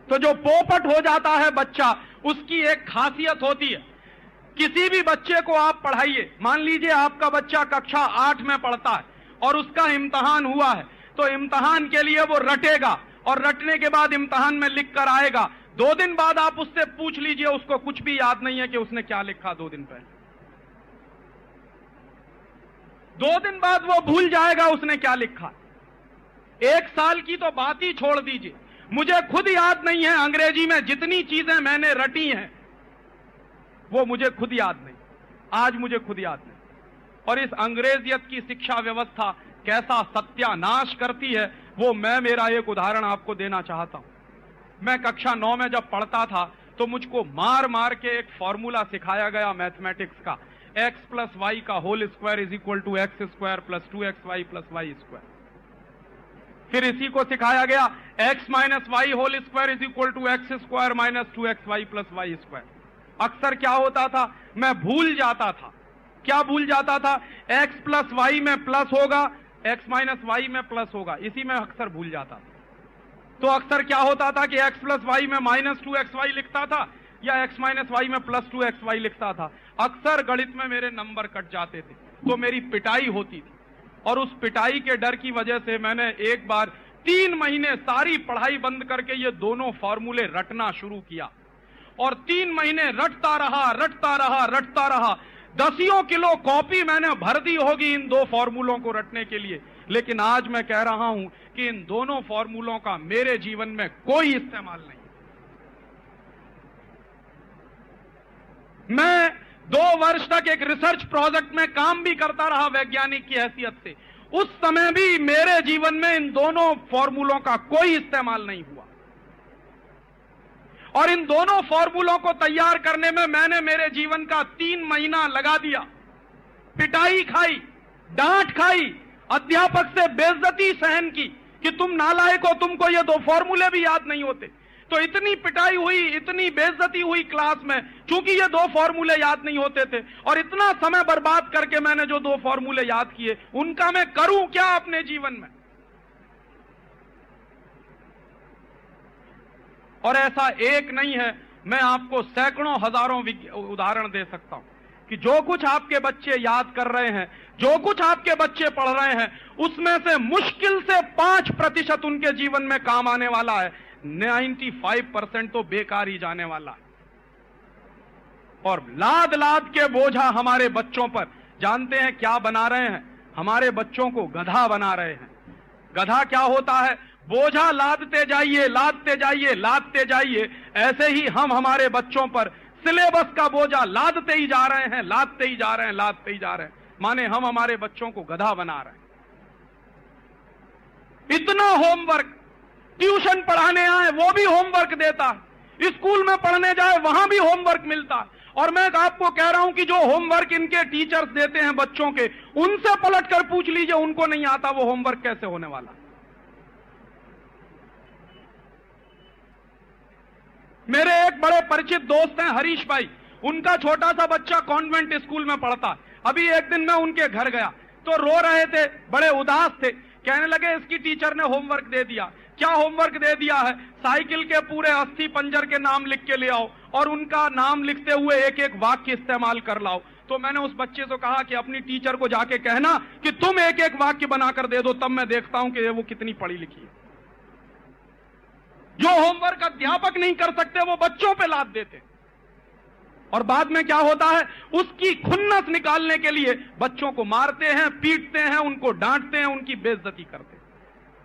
तो जो पोपट हो जाता है बच्चा, उसकी एक खासियत होती है। किसी भी बच्चे को आप पढ़ाइए, मान लीजिए आपका बच्चा कक्षा 8 में पढ़ता है और उसका इम्तिहान हुआ है, तो इम्तिहान के लिए वो रटेगा और रटने के बाद इम्तिहान में लिख कर आएगा। 2 दिन बाद आप उससे पूछ लीजिए, उसको कुछ भी याद नहीं है कि उसने क्या लिखा 2 दिन पहले। 2 दिन बाद वो भूल जाएगा उसने क्या लिखा। 1 साल की तो बात ही छोड़ दीजिए, मुझे खुद याद नहीं है अंग्रेजी में जितनी चीजें मैंने रटी हैं, वो मुझे खुद याद नहीं, आज मुझे खुद याद नहीं। और इस अंग्रेजियत की शिक्षा व्यवस्था कैसा सत्यानाश करती है, वो मैं मेरा एक उदाहरण आपको देना चाहता हूं। मैं कक्षा 9 में जब पढ़ता था तो मुझको मार मार के एक फॉर्मूला सिखाया गया मैथमेटिक्स का, x + y का whole square is equal to x² + 2xy + y²। फिर इसी को सिखाया गया x - y whole square is equal to x² - 2xy + y²। अक्सर क्या होता था, मैं भूल जाता था। क्या भूल जाता था? x + y में प्लस होगा, x - y में प्लस होगा, इसी में अक्सर भूल जाता था। तो अक्सर क्या होता था कि x + y में -2xy लिखता था या x - y में +2xy लिखता था। अक्सर गणित में मेरे नंबर कट जाते थे, तो मेरी पिटाई होती थी। और उस पिटाई के डर की वजह से मैंने एक बार 3 महीने सारी पढ़ाई बंद करके ये दोनों फॉर्मूले रटना शुरू किया। और 3 महीने रटता रहा। 10 किलो कॉपी मैंने भर दी होगी इन 2 फॉर्मूलों को रटने के लिए। लेकिन आज मैं कह रहा हूं कि इन दोनों फॉर्मूलों का मेरे जीवन में कोई इस्तेमाल नहीं। मैं 2 वर्ष तक एक रिसर्च प्रोजेक्ट में काम भी करता रहा वैज्ञानिक की हैसियत से। उस समय भी मेरे जीवन में इन दोनों फॉर्मूलों का कोई इस्तेमाल नहीं हुआ। और इन दोनों फॉर्मूलों को तैयार करने में मैंने मेरे जीवन का 3 महीना लगा दिया। पिटाई खाई, डांट खाई, अध्यापक से बेइज्जती सहन की कि तुम नालायक हो, तुमको ये 2 फॉर्मूले भी याद नहीं होते। तो इतनी पिटाई हुई, इतनी बेइज्जती हुई क्लास में, क्योंकि ये 2 फॉर्मूले याद नहीं होते थे। और इतना समय बर्बाद करके मैंने जो 2 फॉर्मूले याद किए, उनका मैं करूं क्या अपने जीवन में? और ऐसा एक नहीं है, मैं आपको सैकड़ों हजारों उदाहरण दे सकता हूं कि जो कुछ आपके बच्चे याद कर रहे हैं, जो कुछ आपके बच्चे पढ़ रहे हैं, उसमें से मुश्किल से 5% उनके जीवन में काम आने वाला है। 95% तो बेकार ही जाने वाला है। और लाद लाद के बोझा हमारे बच्चों पर, जानते हैं क्या बना रहे हैं? हमारे बच्चों को गधा बना रहे हैं। गधा क्या होता है? बोझा लादते जाइए, लादते जाइए, लादते जाइए। ऐसे ही हम हमारे बच्चों पर सिलेबस का बोझा लादते ही जा रहे हैं, लादते ही जा रहे हैं, लादते ही जा रहे हैं। माने हम हमारे बच्चों को गधा बना रहे हैं। इतना होमवर्क, ट्यूशन पढ़ाने आए वो भी होमवर्क देता है, स्कूल में पढ़ने जाए वहां भी होमवर्क मिलता है। और मैं आपको कह रहा हूं कि जो होमवर्क इनके टीचर्स देते हैं बच्चों के, उनसे पलटकर पूछ लीजिए, उनको नहीं आता वो होमवर्क कैसे होने वाला। मेरे एक बड़े परिचित दोस्त हैं हरीश भाई, उनका छोटा सा बच्चा कॉन्वेंट स्कूल में पढ़ता। अभी एक दिन मैं उनके घर गया तो रो रहे थे, बड़े उदास थे। कहने लगे इसकी टीचर ने होमवर्क दे दिया। क्या होमवर्क दे दिया है? साइकिल के पूरे अस्थि पंजर के नाम लिख के ले आओ और उनका नाम लिखते हुए एक एक वाक्य इस्तेमाल कर लाओ। तो मैंने उस बच्चे से कहा कि अपनी टीचर को जाके कहना कि तुम एक एक वाक्य बनाकर दे दो, तब मैं देखता हूं कि वो कितनी पढ़ी लिखी है। जो होमवर्क अध्यापक नहीं कर सकते वो बच्चों पे लाद देते। और बाद में क्या होता है? उसकी खुन्नस निकालने के लिए बच्चों को मारते हैं, पीटते हैं, उनको डांटते हैं, उनकी बेइज्जती करते हैं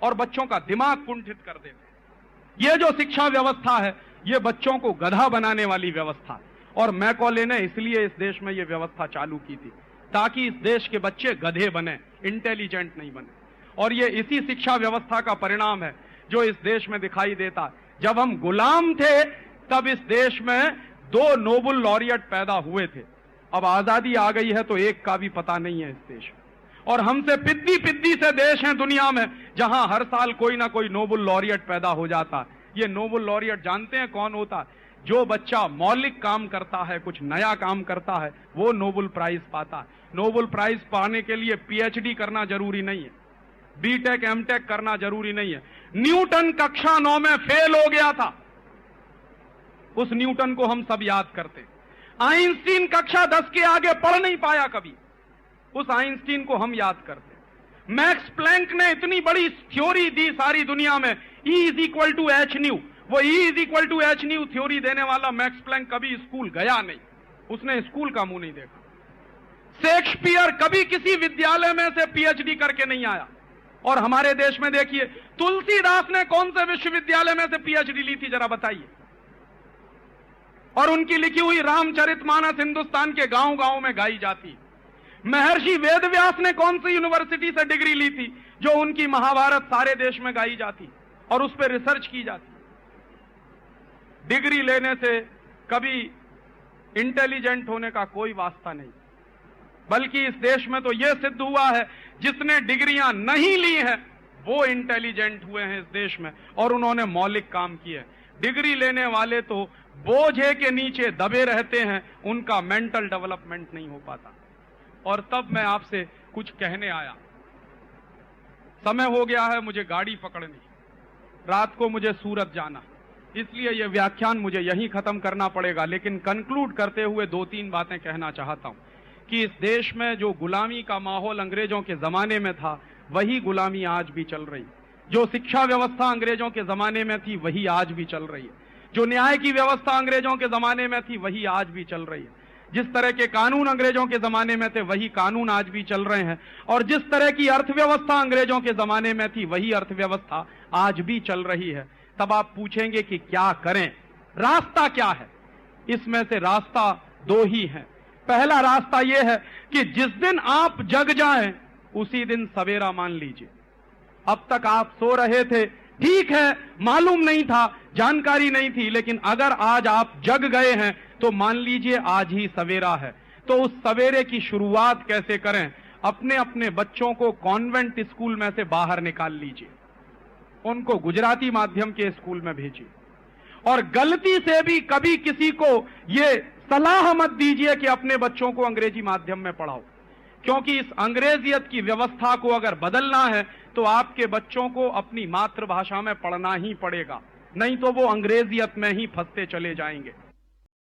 और बच्चों का दिमाग कुंठित कर देते हैं। ये जो शिक्षा व्यवस्था है, ये बच्चों को गधा बनाने वाली व्यवस्था है। और मैकॉले ने इसलिए इस देश में ये व्यवस्था चालू की थी ताकि इस देश के बच्चे गधे बने, इंटेलिजेंट नहीं बने। और ये इसी शिक्षा व्यवस्था का परिणाम है जो इस देश में दिखाई देता। जब हम गुलाम थे तब इस देश में 2 नोबेल लॉरियट पैदा हुए थे। अब आजादी आ गई है तो एक का भी पता नहीं है इस देश में। और हमसे पिद्दी पिद्दी से देश हैं दुनिया में जहां हर साल कोई ना कोई नोबेल लॉरियट पैदा हो जाता। ये नोबेल लॉरियट जानते हैं कौन होता? जो बच्चा मौलिक काम करता है, कुछ नया काम करता है, वो नोबेल प्राइज पाता है। नोबेल प्राइज पाने के लिए पीएचडी करना जरूरी नहीं है, बीटेक एमटेक करना जरूरी नहीं है। न्यूटन कक्षा 9 में फेल हो गया था, उस न्यूटन को हम सब याद करते। आइंस्टीन कक्षा 10 के आगे पढ़ नहीं पाया कभी, उस आइंस्टीन को हम याद करते। मैक्स प्लैंक ने इतनी बड़ी थ्योरी दी सारी दुनिया में, E = h², वो E = h² थ्योरी देने वाला मैक्स प्लैंक कभी स्कूल गया नहीं, उसने स्कूल का मुंह नहीं देखा। शेक्सपियर कभी किसी विद्यालय में से पीएचडी करके नहीं आया। और हमारे देश में देखिए, तुलसीदास ने कौन से विश्वविद्यालय में से पीएचडी ली थी, जरा बताइए। और उनकी लिखी हुई रामचरितमानस हिंदुस्तान के गांव गांव में गाई जाती। महर्षि वेदव्यास ने कौन सी यूनिवर्सिटी से डिग्री ली थी, जो उनकी महाभारत सारे देश में गाई जाती और उस पर रिसर्च की जाती। डिग्री लेने से कभी इंटेलिजेंट होने का कोई वास्ता नहीं, बल्कि इस देश में तो यह सिद्ध हुआ है, जिसने डिग्रियां नहीं ली हैं वो इंटेलिजेंट हुए हैं इस देश में, और उन्होंने मौलिक काम किए। डिग्री लेने वाले तो बोझे के नीचे दबे रहते हैं, उनका मेंटल डेवलपमेंट नहीं हो पाता। और तब मैं आपसे कुछ कहने आया। समय हो गया है मुझे गाड़ी पकड़नी, रात को मुझे सूरत जाना, इसलिए यह व्याख्यान मुझे यहीं खत्म करना पड़ेगा। लेकिन कंक्लूड करते हुए 2-3 बातें कहना चाहता हूं कि इस देश में जो गुलामी का माहौल अंग्रेजों के जमाने में था, वही गुलामी आज भी चल रही। जो शिक्षा व्यवस्था अंग्रेजों के जमाने में थी, वही आज भी चल रही है। जो न्याय की व्यवस्था अंग्रेजों के जमाने में थी, वही आज भी चल रही है। जिस तरह के कानून अंग्रेजों के जमाने में थे, वही कानून आज भी चल रहे हैं। और जिस तरह की अर्थव्यवस्था अंग्रेजों के जमाने में थी, वही अर्थव्यवस्था आज भी चल रही है। तब आप पूछेंगे कि क्या करें, रास्ता क्या है? इसमें से रास्ता 2 ही है। पहला रास्ता यह है कि जिस दिन आप जग जाएं, उसी दिन सवेरा मान लीजिए। अब तक आप सो रहे थे, ठीक है, मालूम नहीं था, जानकारी नहीं थी, लेकिन अगर आज आप जग गए हैं तो मान लीजिए आज ही सवेरा है। तो उस सवेरे की शुरुआत कैसे करें? अपने अपने बच्चों को कॉन्वेंट स्कूल में से बाहर निकाल लीजिए, उनको गुजराती माध्यम के स्कूल में भेजिए। और गलती से भी कभी किसी को यह सलाह मत दीजिए कि अपने बच्चों को अंग्रेजी माध्यम में पढ़ाओ, क्योंकि इस अंग्रेजियत की व्यवस्था को अगर बदलना है तो आपके बच्चों को अपनी मातृभाषा में पढ़ना ही पड़ेगा, नहीं तो वो अंग्रेजियत में ही फंसते चले जाएंगे।